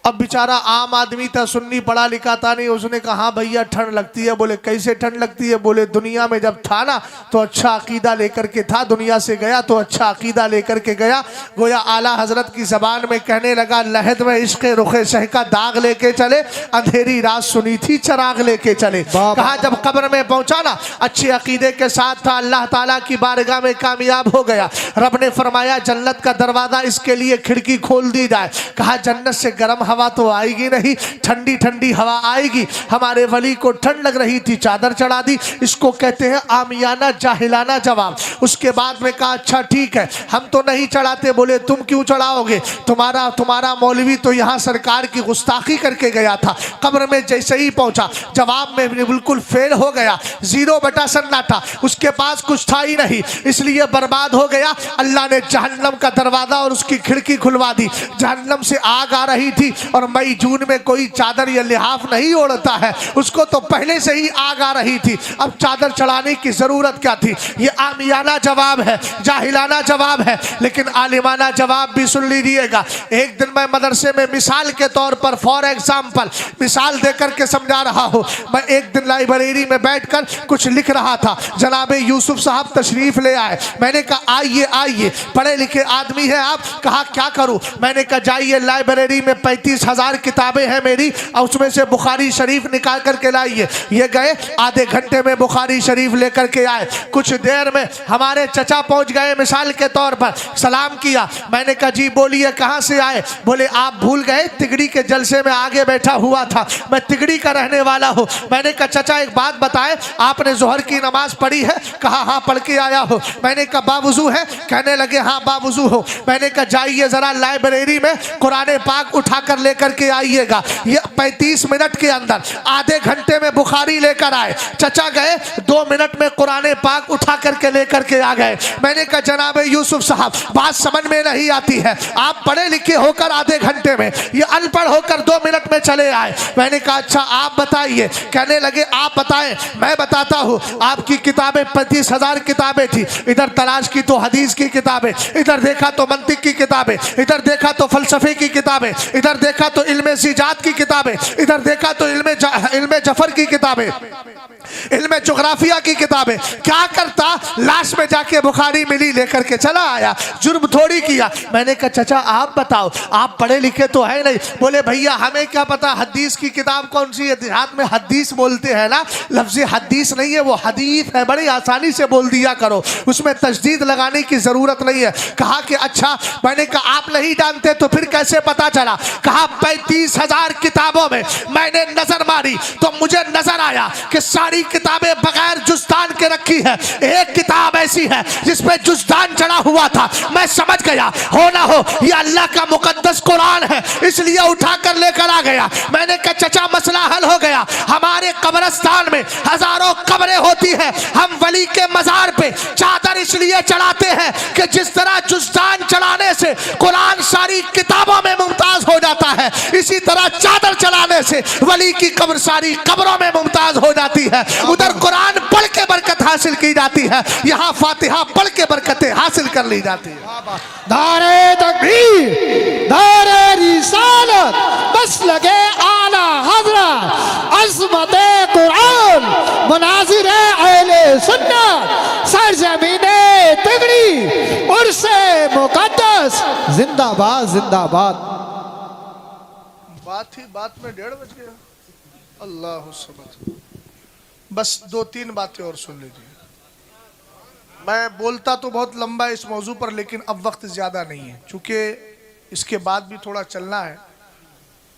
अब बेचारा आम आदमी था, सुन्नी पढ़ा लिखा था नहीं, उसने कहा हाँ भैया ठंड लगती है। बोले कैसे ठंड लगती है? बोले दुनिया में जब था ना तो अच्छा अकीदा लेकर के था, दुनिया से गया तो अच्छा अकीदा लेकर के गया। गोया आला हजरत की जबान में कहने लगा, लहद में इश्क रुखे शह का दाग लेके चले, अंधेरी रात सुनी थी चराग लेके चले। कहा जब कब्र में पहुंचा ना, अच्छे अकीदे के साथ था, अल्लाह ताला की बारगाह में कामयाब हो गया। रब ने फरमाया जन्नत का दरवाजा इसके लिए खिड़की खोल दी जाए। कहा जन्नत से गर्म हवा तो आएगी नहीं, ठंडी ठंडी हवा आएगी। हमारे वली को ठंड लग रही थी, चादर चढ़ा दी। इसको कहते हैं आमियाना जाहिलाना जवाब। उसके बाद में कहा अच्छा ठीक है, हम तो नहीं चढ़ाते। बोले तुम क्यों चढ़ाओगे? तुम्हारा मौलवी तो यहाँ सरकार की गुस्ताखी करके गया था। कब्र में जैसे ही पहुंचा जवाब में बिल्कुल फेल हो गया, 0 बटा सन्नाटा। उसके पास कुछ था ही नहीं, इसलिए बर्बाद हो गया। अल्लाह ने जहन्नम का दरवाजा और उसकी खिड़की खुलवा दी। जहन्नम से आग आ रही थी, और मई जून में कोई चादर या लिहाफ नहीं ओढ़ता है, उसको तो पहले से ही आग आ रही थी। अब चादर चढ़ाने की जरूरत क्या थी? ये आमियाना जवाब है, जाहिलाना जवाब है, लेकिन आलिमाना जवाब भी सुन लीजिएगा। एक दिन मैं मदरसे में मिसाल के तौर पर, फॉर एग्जाम्पल मिसाल देकर के समझा रहा हूँ। मैं एक दिन लाइब्रेरी में बैठकर कुछ लिख रहा था। जनाबे यूसुफ साहब तशरीफ ले आए। मैंने कहा आइए आइए, पढ़े लिखे आदमी है आप। कहा क्या करूँ? मैंने कहा जाइए लाइब्रेरी में 35,000 किताबें हैं मेरी, और उसमें से बुखारी शरीफ निकाल करके लाइए। ये गए, आधे घंटे में बुखारी शरीफ लेकर के आए। कुछ देर में हमारे चचा पहुंच गए। मिसाल के तौर पर सलाम किया। मैंने कहा जी बोलिए कहां से आए? बोले आप भूल गए, तिगड़ी के जलसे में आगे बैठा हुआ था, मैं तिगड़ी का रहने वाला हूं। मैंने कहा चचा एक बात बताए, आपने जोहर की नमाज पढ़ी है? कहा हाँ पढ़ के आया हो। मैंने कहा बावुजू है? कहने लगे हाँ बावुजू हो। मैंने कहा जाइए जरा लाइब्रेरी में कुरान पाक उठाकर लेकर के आइएगा। ये 35 मिनट के अंदर, आधे घंटे में बुखारी लेकर आए। चचा गए, 2 मिनट में कुरान पाक उठा करके लेकर के आ गए। मैंने कहा जनाब यूसुफ साहब बात समझ में नहीं आती है, आप पढ़े लिखे होकर आधे घंटे में, ये अनपढ़ होकर 2 मिनट में चले आए। मैंने कहा अच्छा आप बताइए। कहने लगे आप बताएं। मैं बताता हूँ। आपकी किताबें 35,000 किताबें थी। इधर तलाश की तो हदीस की किताबें, इधर देखा तो मंतिक की किताबें, इधर देखा तो फलसफे की किताबें, इधर देखा तो इल्मे सिजात की किताबें, इधर देखा तो इल्मे जफर की किताबें, इल्मे जोग्राफिया की किताबें। क्या करता? लाश में जाके बुखारी मिली, लेकर के चला आया। जुर्म थोड़ी किया। मैंने कहा चचा आप बताओ, आप पढ़े लिखे तो है नहीं। बोले भैया हमें क्या पता हदीस की किताब कौन सी है? देहात में हदीस बोलते हैं ना, लफ्ज़ हदीस नहीं है, वो हदीस है। बड़ी आसानी से बोल दिया करो, उसमें तशदीद लगाने की जरूरत नहीं है। कहा कि अच्छा। मैंने कहा आप नहीं जानते तो फिर कैसे पता चला? कहा 35,000 किताबों में मैंने नजर मारी तो मुझे नजर आया कि सारी किताबें बगैर जुस्तान के रखी है। एक किताब ऐसी है जिसपे जुस्तान चढ़ा हुआ था। मैं समझ गया हो ना हो ये अल्लाह का मुकद्दस कुरान है, इसलिए उठाकर लेकर आ गया। मैंने कहा चचा मसला हल हो गया। हमारे कब्रिस्तान में हजारों कब्रें होती हैं, हम वली के मजार पे चादर इसलिए चढ़ाते हैं कि जिस तरह जुस्तान चढ़ाने से से कुरान सारी किताबों में मुमताज हो जाता है, इसी तरह चादर चलाने से वली की कब्र सारी कब्रों में मुमताज हो जाती है। उधर कुरान पढ़ के बरकत हासिल की जाती है, यहाँ फातिहा पढ़ के बरकतें हासिल कर ली जाती है।
नारे तकबीर, नारे रिसालत, बस लगे आला हजरत, अज़मते कुरान, मुनाज़िर अहले सुन्नत, सरज़मीने तिगड़ी, उर्से मुक़द्दस,
जिंदाबाद जिंदाबाद।
बात ही बात में 1:30 बज गया। अल्लाह समद। बस 2-3 बातें और सुन लीजिए। मैं बोलता तो बहुत लंबा है इस मौजू पर, लेकिन अब वक्त ज़्यादा नहीं है, चूँकि इसके बाद भी थोड़ा चलना है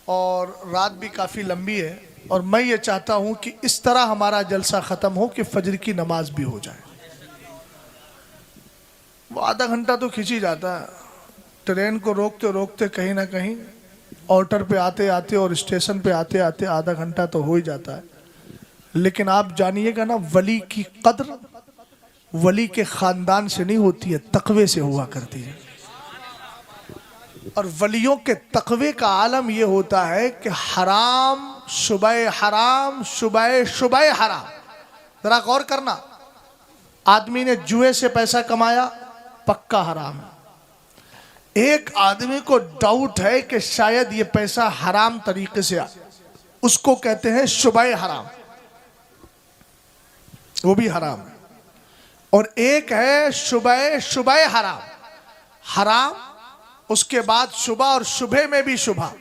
और रात भी काफ़ी लंबी है। और मैं ये चाहता हूँ कि इस तरह हमारा जलसा ख़त्म हो कि फजर की नमाज भी हो जाए। वो आधा घंटा तो खिंच ही जाता है, ट्रेन को रोकते रोकते कहीं ना कहीं ऑर्डर पे आते आते और स्टेशन पे आते आते आधा घंटा तो हो ही जाता है। लेकिन आप जानिएगा ना, वली की कद्र वली के ख़ानदान से नहीं होती है, तकवे से हुआ करती है। और वलियों के तकवे का आलम यह होता है कि हराम शुबह हराम, शुबह शुबह हराम। जरा गौर करना, आदमी ने जुए से पैसा कमाया, पक्का हराम है। एक आदमी को डाउट है कि शायद ये पैसा हराम तरीके से आए, उसको कहते हैं शुबह हराम, वो भी हराम है। और एक है शुबह शुबह हराम, हराम उसके बाद सुबह, और सुबह में भी सुबह।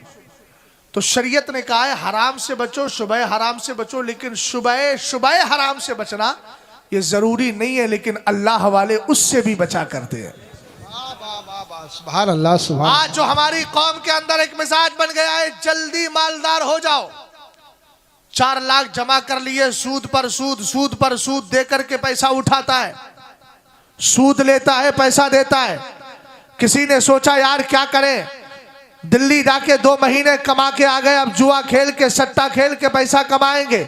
तो शरीयत ने कहा है हराम से बचो, सुबह हराम से बचो, लेकिन सुबह शुबह हराम से बचना ये जरूरी नहीं है, लेकिन अल्लाह वाले उससे भी बचा करते हैं।
सुभान अल्लाह सुभान।
आज जो हमारी कौम के अंदर एक मिजाज बन गया है, जल्दी मालदार हो जाओ। 4 लाख जमा कर लिए, सूद पर सूद, सूद पर सूद दे करके पैसा उठाता है, सूद लेता है, पैसा देता है। किसी ने सोचा यार क्या करें, दिल्ली जाके 2 महीने कमा के आ गए, अब जुआ खेल के सट्टा खेल के पैसा कमाएंगे।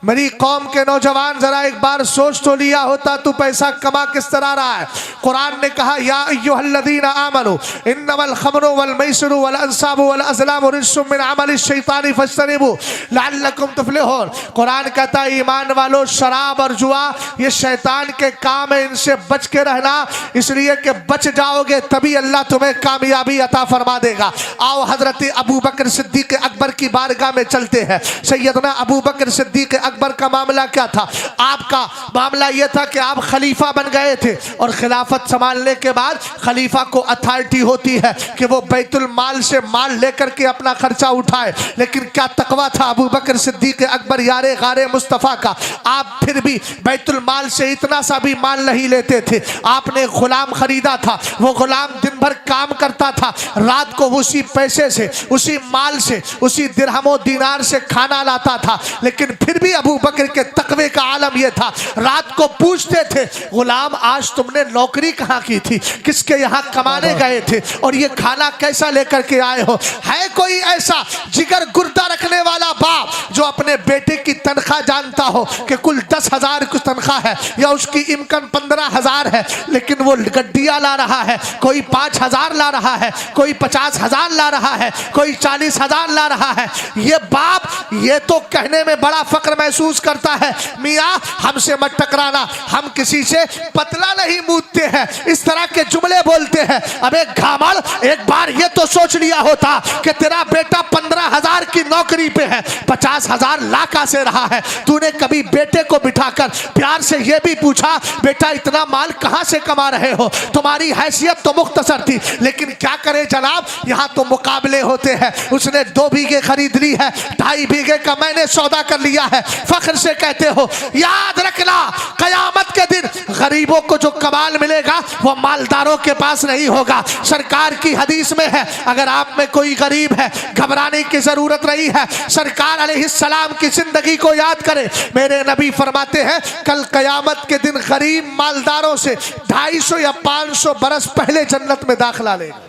मेरी कौम के नौजवान जरा एक बार सोच तो लिया होता तू पैसा कमा किस तरह रहा है। कुरान ने कहा या अय्युहल्लज़ीना आमनू इन्नमल खमरु वल मैसिरु वल अंसाबु वल अज़लामु रिज्सुम मिन अमलि शैतानी फज्तनिबू लअल्लकुम तुफ्लिहून। कुरान कहता है ईमान वालों, शराब और जुआ ये शैतान के काम है, इनसे बच के रहना, इसलिए कि बच जाओगे तभी अल्लाह तुम्हें कामयाबी अता फरमा देगा। आओ हजरत अबू बकर सिद्दीक अकबर की बारगाह में चलते हैं। सैयदना अबू बकर सिद्दीक अकबर का मामला क्या था? आपका मामला यह था कि आप खलीफा बन गए थे और खिलाफत संभालने के बाद खलीफा को अथॉरिटी होती है कि वो बैतुल माल से माल लेकर के अपना खर्चा उठाए। लेकिन क्या तकवा था अबू बकर सिद्दीक अकबर यारे गारे मुस्तफ़ा का, आप फिर भी बैतुल माल से इतना सा भी माल नहीं लेते थे। आपने गुलाम खरीदा था, वो गुलाम दिन भर काम करता था, रात को उसी पैसे से, उसी माल से, उसी दिरहमो दीनार से खाना लाता था। लेकिन फिर भी अबू बकर के तकवे का आलम यह था, रात को पूछते थे गुलाम आज तुमने नौकरी कहाँ की थी, किसके यहाँ कमाने गए थे और ये खाना कैसा लेकर के आए हो? है कोई ऐसा जिगर गुर्दा रखने वाला बाप जो अपने बेटे की तनख्वाह जानता हो कि कुल 10,000 कुछ तनख्वाह है या उसकी इनकम 15,000 है, लेकिन वो गड्डियाँ ला रहा है, कोई 5,000 ला रहा है, कोई 50,000 ला रहा है, कोई 40,000 ला रहा है। ये बाप ये तो कहने में बड़ा फक्र महसूस करता है, मियाँ हमसे मत टकराना, हम किसी से पतला नहीं मूदते हैं, इस तरह के जुमले बोलते हैं। अबे घामड़, एक बार ये तो सोच लिया होता कि तेरा बेटा 15,000 की नौकरी पे है, 50,000 लाखा से रहा है। तूने कभी बेटे को बिठाकर प्यार से ये भी पूछा बेटा इतना माल कहाँ से कमा रहे हो? तुम्हारी हैसियत तो मुख्तसर थी, लेकिन क्या करे जनाब, यहाँ तो मुकाबले होते हैं। उसने 2 बीघे खरीद ली है, 2.5 बीघे का मैंने सौदा कर लिया है, फख्र से कहते हो। याद रखना कयामत के दिन गरीबों को जो कमाल मिलेगा वो मालदारों के पास नहीं होगा। सरकार की हदीस में है अगर आप में कोई गरीब है घबराने की जरूरत नहीं है। सरकार अलैहिस्सलाम की जिंदगी को याद करें, मेरे नबी फरमाते हैं कल कयामत के दिन गरीब मालदारों से 250 या 500 बरस पहले जन्नत में दाखिला लेगा।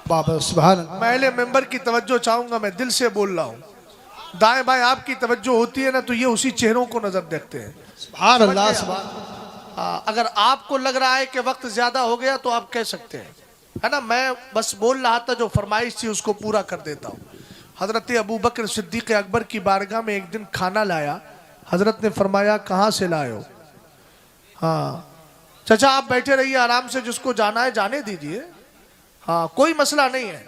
बाबा सुभान अल्लाह।
पहले मेंबर की तवज्जो चाहूंगा, मैं दिल से बोल रहा हूँ। दाएं बाएं आपकी तवज्जो होती है ना तो ये उसी चेहरों को नजर देखते हैं।
सुभान अल्लाह सुभान।
अगर आपको लग रहा है कि वक्त ज्यादा हो गया तो आप कह सकते हैं, है ना, मैं बस बोल रहा था जो फरमाइश थी उसको पूरा कर देता हूँ। हजरत अबू बकर सिद्दीक अकबर की बारगाह में एक दिन खाना लाया। हजरत ने फरमाया कहाँ से लाए हो? हाँ चाचा आप बैठे रहिए आराम से, जिसको जाना है जाने दीजिए, हाँ कोई मसला नहीं है।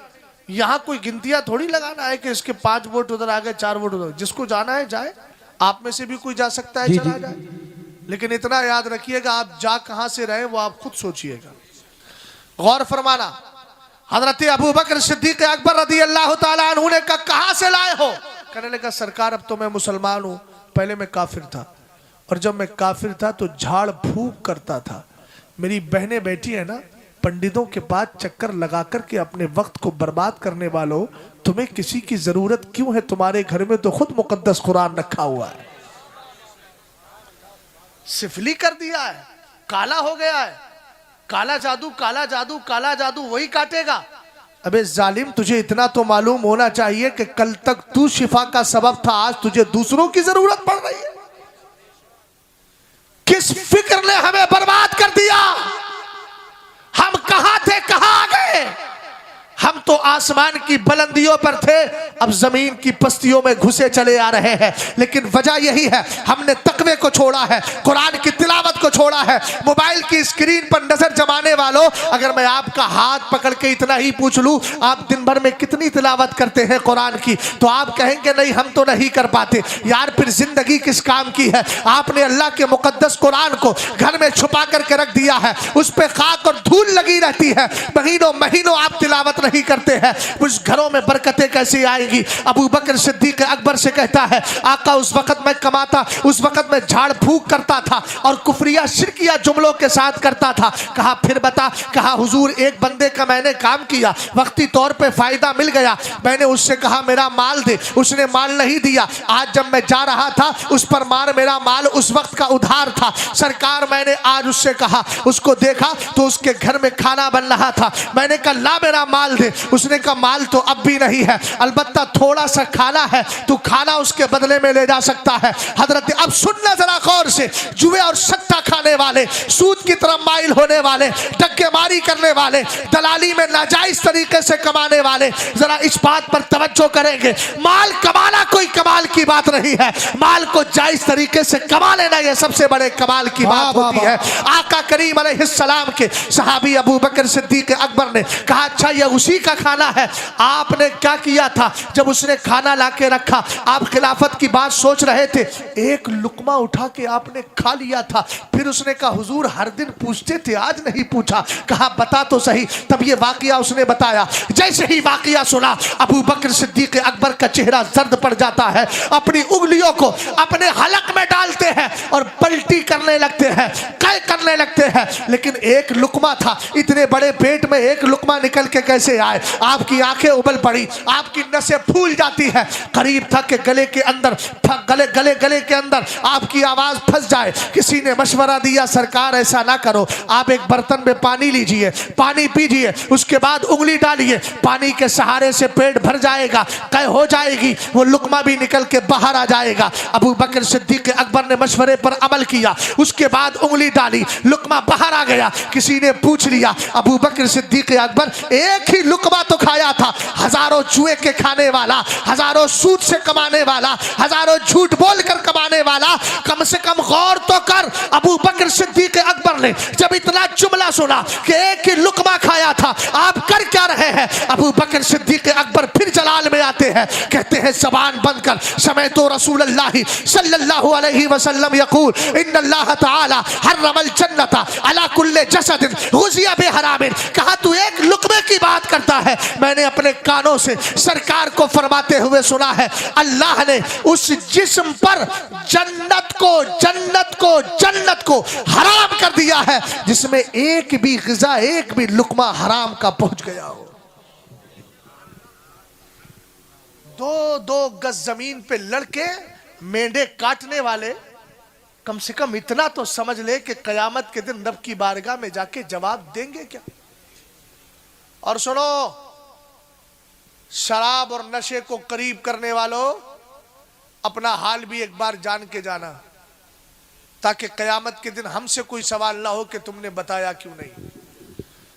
यहाँ कोई गिनतियाँ थोड़ी लगाना है कि इसके 5 वोट उधर आ गए 4 वोट उधर। जिसको जाना है जाए, आप में से भी कोई जा सकता है चला जाए, लेकिन इतना याद रखिएगा आप जा कहाँ से रहे वो आप खुद सोचिएगा, गौर फरमाना। हजरत अबू बकर सिद्दीक अकबर रदी अल्लाह ताला अन्हु ने कहा कहाँ से लाए हो? कहने लगा सरकार अब तो मैं मुसलमान हूँ, पहले मैं काफिर था, और जब मैं काफिर था तो झाड़ फूक करता था। मेरी बहनें बैठी है ना, पंडितों के पास चक्कर लगा करके अपने वक्त को बर्बाद करने वालों, तुम्हें किसी की जरूरत क्यों है? तुम्हारे घर में तो खुद मुकद्दस कुरान रखा हुआ है। सिफली कर दिया है, काला हो गया है, काला जादू काला जादू काला जादू वही काटेगा। अबे जालिम, तुझे इतना तो मालूम होना चाहिए कि कल तक तू शिफा का सबब था, आज तुझे दूसरों की जरूरत पड़ रही है। किस फिक्र ने हमें बर्बाद कर दिया? हम कहां थे कहां आ गए? हम तो आसमान की बुलंदियों पर थे, अब जमीन की पस्तियों में घुसे चले आ रहे हैं। लेकिन वजह यही है, हमने तकवे को छोड़ा है, कुरान की तिलावत को छोड़ा है। मोबाइल की स्क्रीन पर नजर जमाने वालों, अगर मैं आपका हाथ पकड़ के इतना ही पूछ लूं आप दिन भर में कितनी तिलावत करते हैं कुरान की, तो आप कहेंगे नहीं हम तो नहीं कर पाते। यार फिर जिंदगी किस काम की है? आपने अल्लाह के मुकद्दस कुरान को घर में छुपा करके रख दिया है, उस पर खाक और धूल लगी रहती है, महीनों महीनों आप तिलावत नहीं करते हैं। उस घरों में बरकतें कैसे आएंगी? अबू बकर सिद्दीक अकबर से कहता है आका उस वक्त मैं कमाता, उस वक्त मैं झाड़ फूक करता था और कुफरिया शिरकिया जुमलों के साथ करता था। कहा फिर बता? कहा हुजूर एक बंदे का मैंने काम किया, वक्ती तौर पे फायदा मिल गया, मैंने उससे कहा मेरा माल दे, उसने माल नहीं दिया। आज जब मैं जा रहा था उस पर मार, मेरा माल उस वक्त का उधार था। सरकार मैंने आज उससे कहा, उसको देखा तो उसके घर में खाना बन रहा था, मैंने कहा ला मेरा माल दे, उसने कहा माल तो अब भी नहीं है, अलबत्ता थोड़ा सा खाना है, तू खाना उसके बदले में ले जा सकता है। हजरत अब सुनना जरा गौर से, जुए और सट्टा खाने वाले, सूद की तरफ माइल होने वाले, डक्केमारी करने वाले, दलाली में नाजायज तरीके से कमाने वाले, जरा इस बात पर तवज्जो करेंगे, माल कमाना कोई कमाल की बात नहीं है, माल को जायज तरीके से कमा लेना यह सबसे बड़े कमाल की बात होती है। आका करीम अलैहिस्सलाम के सहाबी अबू बकर सिद्दीक अकबर ने कहा अच्छा यह उसी का खाना है। आपने क्या किया था? जब उसने खाना लाके रखा, आप खिलाफत की बात सोच रहे थे, एक लुकमा उठा के आपने खा लिया था। फिर उसने कहा हुजूर हर दिन पूछते थे आज नहीं पूछा। कहा बता तो सही। तब ये वाकया उसने बताया। जैसे ही वाकया सुना अबू बकर सिद्दीक अकबर का चेहरा जर्द पड़ जाता है, अपनी उंगलियों को अपने हलक में डालते हैं और पलटी करने लगते हैं, कै करने लगते हैं। लेकिन एक लुकमा था, इतने बड़े पेट में एक लुकमा निकल के कैसे आए? आपकी आंखें उबल पड़ी, आपकी नसें फूल जाती है, करीब था कि गले के अंदर गले के अंदर आपकी आवाज फंस जाए। किसी ने मशवरा दिया सरकार ऐसा ना करो, आप एक बर्तन में पानी लीजिए, पानी पीजिए, उसके बाद उंगली डालिए, पानी के सहारे से पेट भर जाएगा, कै हो जाएगी, वो लुकमा भी निकल के बाहर आ जाएगा। अबू बकर सिद्दीक अकबर ने मशवरे पर अमल किया, उसके बाद उंगली डाली, लुकमा बाहर आ गया। किसी ने पूछ लिया अबू बकर सिद्दीक अकबर एक ही लुकमा तो खाया था, हजारों जुए के खाने वाला, हजारों सूद से कमाने वाला, हजारों झूठ बोलकर कमाने वाला, कम से कम गौर तो कर। अबू बकर सिद्दीक अकबर ने जब इतना जुमला सुना कि एक ही लुकमा खाया था, आप कर क्या रहे हैं? अबू बकर सिद्दीक अकबर फिर जलाल में आते हैं, कहते हैं ज़बान बंद कर। समय तो रसूलुल्लाह सल्लल्लाहु अलैहि वसल्लम यकूल इन्नल्लाह तआला हर्रमल जन्नत अला कुल्ले जसदिन गुज़िया बिहरामिन। कहा तू एक लुकमे की बात करता है? मैंने अपने कानों से सरकार को फरमाते हुए सुना है अल्लाह ने उस जिस्म पर जन्नत को हराम कर दिया है जिसमें एक भी ग़िज़ा, एक भी लुकमा हराम का पहुंच गया हो। 2-2 गज जमीन पे लड़के मेंढे काटने वाले, कम से कम इतना तो समझ ले कि कयामत के दिन रब की बारगाह में जाके जवाब देंगे क्या? और सुनो, शराब और नशे को करीब करने वालों, अपना हाल भी एक बार जान के जाना, ताकि कयामत के दिन हमसे कोई सवाल ना हो कि तुमने बताया क्यों नहीं।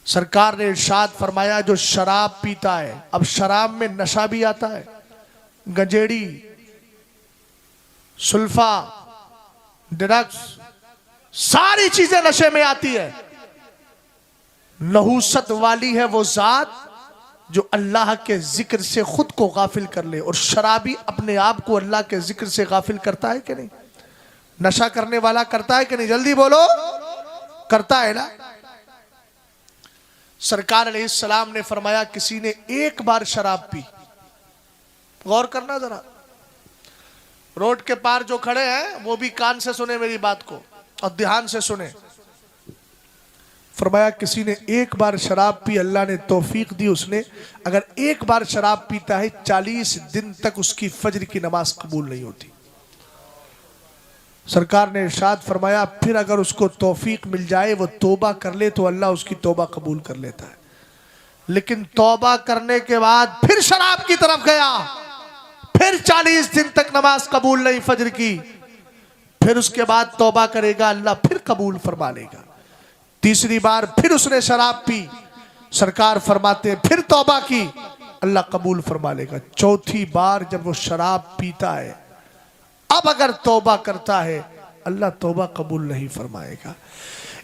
सरकार ने इरशाद फरमाया जो शराब पीता है, अब शराब में नशा भी आता है, गंजेड़ी, सुल्फा, ड्रग्स, सारी चीजें नशे में आती है। नहूसत वाली है वो जात जो अल्लाह के जिक्र से खुद को गाफिल कर ले, और शराबी अपने आप को अल्लाह के जिक्र से गाफिल करता है कि नहीं? नशा करने वाला करता है कि नहीं? जल्दी बोलो, करता है ना? सरकार अलैहिस्सलाम ने फरमाया किसी ने एक बार शराब पी, गौर करना जरा, रोड के पार जो खड़े हैं वो भी कान से सुने मेरी बात को और ध्यान से सुने। फरमाया किसी ने एक बार शराब पी, अल्लाह ने तौफीक दी, उसने अगर एक बार शराब पीता है 40 दिन तक उसकी फजर की नमाज कबूल नहीं होती। सरकार ने इरशाद फरमाया फिर अगर उसको तौफीक मिल जाए वो तौबा कर ले तो अल्लाह उसकी तौबा कबूल कर लेता है। लेकिन तौबा करने के बाद फिर शराब की तरफ गया, फिर 40 दिन तक नमाज कबूल नहीं फजर की, फिर उसके बाद तौबा करेगा, अल्लाह फिर कबूल फरमा लेगा। तीसरी बार फिर उसने शराब पी, सरकार फरमाते फिर तौबा की, अल्लाह कबूल फरमा लेगा। चौथी बार जब वो शराब पीता है, अब अगर तौबा करता है, अल्लाह तौबा कबूल नहीं फरमाएगा,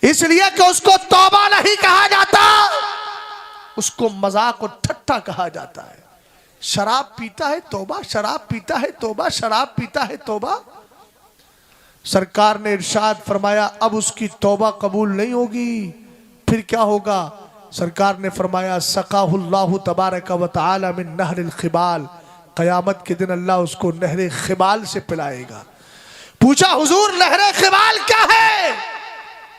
इसलिए कि उसको तौबा नहीं कहा जाता, उसको मजाक और ठट्ठा कहा जाता है। शराब पीता है तौबा, शराब पीता है तौबा, शराब पीता है तौबा। सरकार ने इरशाद फरमाया अब उसकी तौबा कबूल नहीं होगी, फिर क्या होगा? सरकार ने फरमाया सकाहुल्लाहु तबारक व तआला मिन नहरिल खिबाल, क़यामत के दिन अल्लाह उसको नहरे खिबाल से पिलाएगा। पूछा हुजूर नहरे खिबाल क्या है?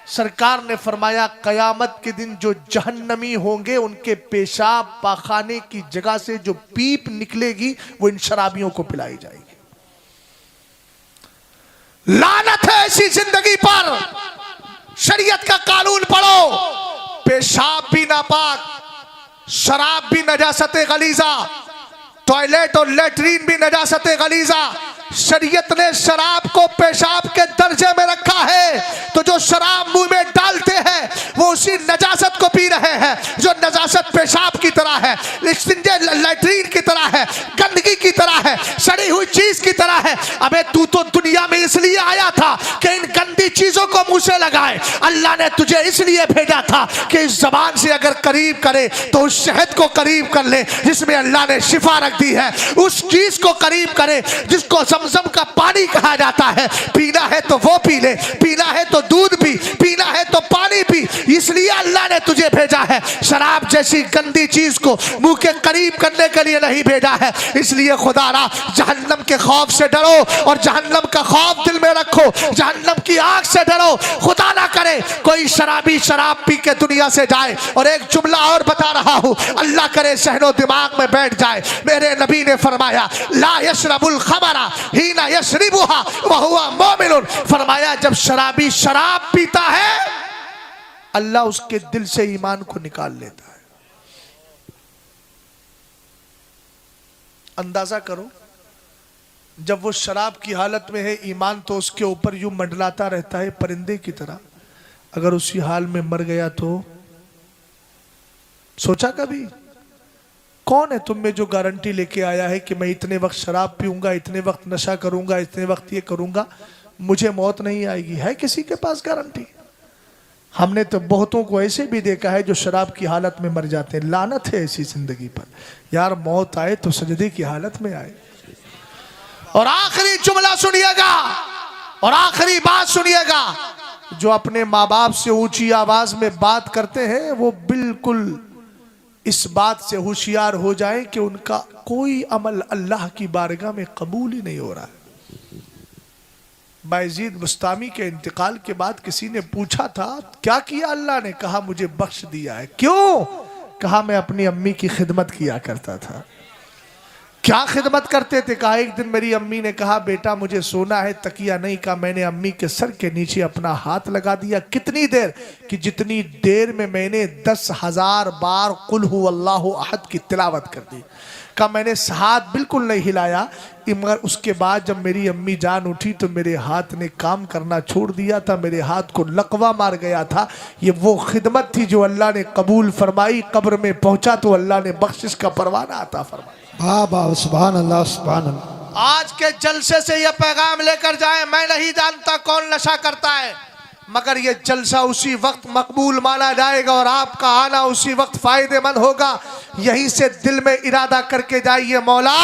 सरकार ने फरमाया क़यामत के दिन जो जहन्नमी होंगे उनके पेशाब पाखाने की जगह से जो पीप निकलेगी वो इन शराबियों को पिलाई जाएगी। लानत है ऐसी जिंदगी पर। शरीयत का कानून पढ़ो, पेशाब भी नापाक, शराब भी नजासत गलीजा, टॉयलेट और लेटरीन भी नजासत गलीजा। शरीयत ने शराब को पेशाब के दर्जे में रखा है, तो जो शराब मुंह में डालते हैं वो उसी नजासत को पी रहे हैं जो नजासत पेशाब की तरह है, लैट्रीन की तरह है, गंदगी की तरह है, सड़ी हुई चीज की तरह है। अबे तू तो दुनिया में इसलिए आया था कि इन गंदी चीजों को मुंह से लगाए। अल्लाह ने तुझे इसलिए भेजा था कि इस जबान से अगर करीब करे तो उस शहद को करीब कर ले जिसमें अल्लाह ने शिफा रख दी है, उस चीज को करीब करे जिसको ज़मज़म का पानी कहा जाता है। पीना है तो वो पी ले, पीना है तो दूध पी, पीना है तो पानी पी। इसलिए अल्लाह ने तुझे भेजा है। शराब जैसी गंदी चीज को मुंह के करीब करने के लिए नहीं भेजा है। इसलिए खुदारा जहन्नम के खौफ से डरो और जहन्नम का खौफ दिल में रखो, जहन्नम की आग से डरो। खुदा ना करे कोई शराबी शराब पी के दुनिया से जाए। और एक जुमला और बता रहा हूं, अल्लाह करे सहनो दिमाग में बैठ जाए। मेरे नबी ने फरमाया ला यशरबुल खमरा हीना यशरिबुहा व हुवा मोमिनुन। फरमाया जब शराबी शराब पीता है अल्लाह उसके दिल से ईमान को निकाल लेता है। अंदाजा करो, जब वो शराब की हालत में है ईमान तो उसके ऊपर यूं मंडलाता रहता है परिंदे की तरह। अगर उसी हाल में मर गया तो सोचा कभी? कौन है तुम में जो गारंटी लेके आया है कि मैं इतने वक्त शराब पीऊंगा, इतने वक्त नशा करूंगा, इतने वक्त ये करूंगा, मुझे मौत नहीं आएगी? है किसी के पास गारंटी? हमने तो बहुतों को ऐसे भी देखा है जो शराब की हालत में मर जाते हैं। लानत है ऐसी जिंदगी पर। यार मौत आए तो सजदे की हालत में आए। और आखिरी जुमला सुनिएगा और आखिरी बात सुनिएगा, जो अपने माँ बाप से ऊंची आवाज में बात करते हैं वो बिल्कुल इस बात से होशियार हो जाए कि उनका कोई अमल अल्लाह की बारगाह में कबूल ही नहीं हो रहा है। बायजीद बुस्तामी के इंतकाल के बाद किसी ने पूछा था क्या किया अल्लाह ने? कहा मुझे बख्श दिया है। क्यों? कहा मैं अपनी अम्मी की खिदमत किया करता था। क्या खिदमत करते थे? कहा एक दिन मेरी अम्मी ने कहा बेटा मुझे सोना है, तकिया नहीं। कहा मैंने अम्मी के सर के नीचे अपना हाथ लगा दिया। कितनी देर? कि जितनी देर में मैंने 10,000 बार कुल हु अल्लाहु अहद की तिलावत कर दी। का मैंने हाथ बिल्कुल नहीं हिलाया, मगर उसके बाद जब मेरी अम्मी जान उठी तो मेरे हाथ ने काम करना छोड़ दिया था, मेरे हाथ को लकवा मार गया था। ये वो खिदमत थी जो अल्लाह ने कबूल फरमाई। कब्र में पहुंचा तो अल्लाह ने बख्शिश का परवाना अता फरमाया।
वाह वाह सुभान अल्लाह सुभान अल्लाह।
आज के जलसे से यह पैगाम लेकर जाएं, मैं नहीं जानता कौन नशा करता है, मगर ये जलसा उसी वक्त मकबूल माना जाएगा और आपका आना उसी वक्त फायदेमंद होगा। यहीं से दिल में इरादा करके जाइए, मौला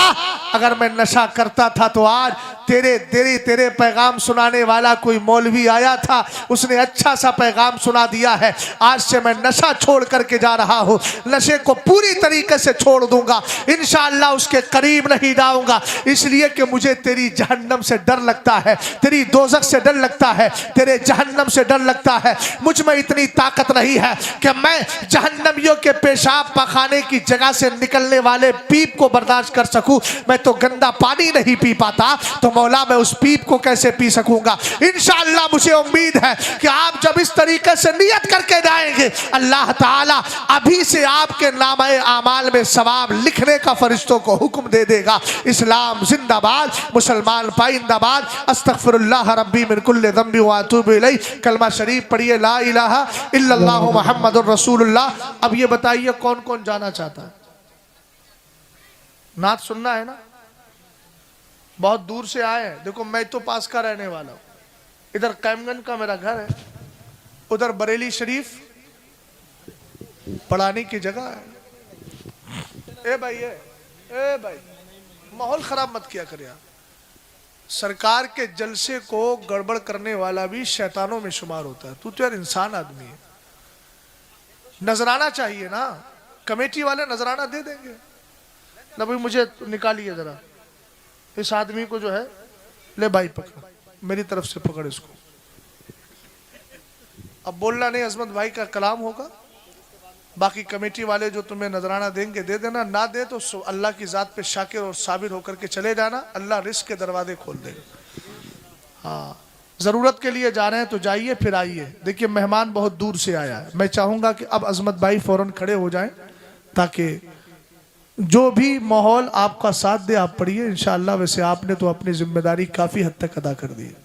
अगर मैं नशा करता था तो आज तेरे पैगाम सुनाने वाला कोई मौलवी आया था, उसने अच्छा सा पैगाम सुना दिया है। आज से मैं नशा छोड़ करके जा रहा हूँ, नशे को पूरी तरीके से छोड़ दूंगा, इंशाअल्लाह उसके करीब नहीं जाऊंगा, इसलिए कि मुझे तेरी जहन्नम से डर लगता है, तेरी दोज़ख से डर लगता है, तेरे जहन्नम से डर लगता है। मुझ में इतनी ताकत नहीं है कि मैं जहन्नमियों के पेशाब पखाने की जगह से निकलने वाले पीप को बर्दाश्त कर सकूं। मैं तो गंदा पानी नहीं पी पाता, तो मौला मैं उस पीप को कैसे पी सकूंगा। इंशाअल्लाह मुझे उम्मीद है कि आप जब इस तरीके से नियत करके जाएंगे, अल्लाह ताला अभी से आपके नामे आमाल में सवाब लिखने का फरिश्तों को हुक्म दे देगा। इस्लाम जिंदाबाद, मुसलमान पाइंदाबाद। अस्तगफिरुल्लाह रब्बी मिन कुल्लि ज़ंबि व अतूबु इलैह। कलमा शरीफ पढ़िए, ला इलाहा इल्लल्लाह मुहम्मदुर रसूलुल्लाह। अब ये बताइए कौन कौन जाना चाहता है? नात सुनना है ना? बहुत दूर से आए हैं। देखो मैं तो पास का रहने वाला हूँ, इधर कैमगंज का मेरा घर है, उधर बरेली शरीफ पढ़ाने की जगह है। ए भाई माहौल खराब मत किया कर यार। सरकार के जलसे को गड़बड़ करने वाला भी शैतानों में शुमार होता है। तू तो यार इंसान आदमी है, नजराना चाहिए ना। कमेटी वाले नजराना दे देंगे ना। भाई मुझे निकालिए जरा इस आदमी को, जो है ले भाई पकड़, मेरी तरफ से पकड़ इसको। अब बोलना नहीं, अजमत भाई का कलाम होगा। बाकी कमेटी वाले जो तुम्हें नजराना देंगे दे देना, ना दे तो अल्लाह की जात पे शाकिर और साबिर होकर के चले जाना। अल्लाह रिस्क के दरवाजे खोल देगा। हाँ, जरूरत के लिए जा रहे हैं तो जाइए, फिर आइए। देखिए मेहमान बहुत दूर से आया है। मैं चाहूंगा कि अब अजमत भाई फौरन खड़े हो जाएं, ताकि जो भी माहौल आपका साथ दे आप पढ़िए इंशाअल्लाह। वैसे आपने तो अपनी जिम्मेदारी काफी हद तक अदा कर दी है।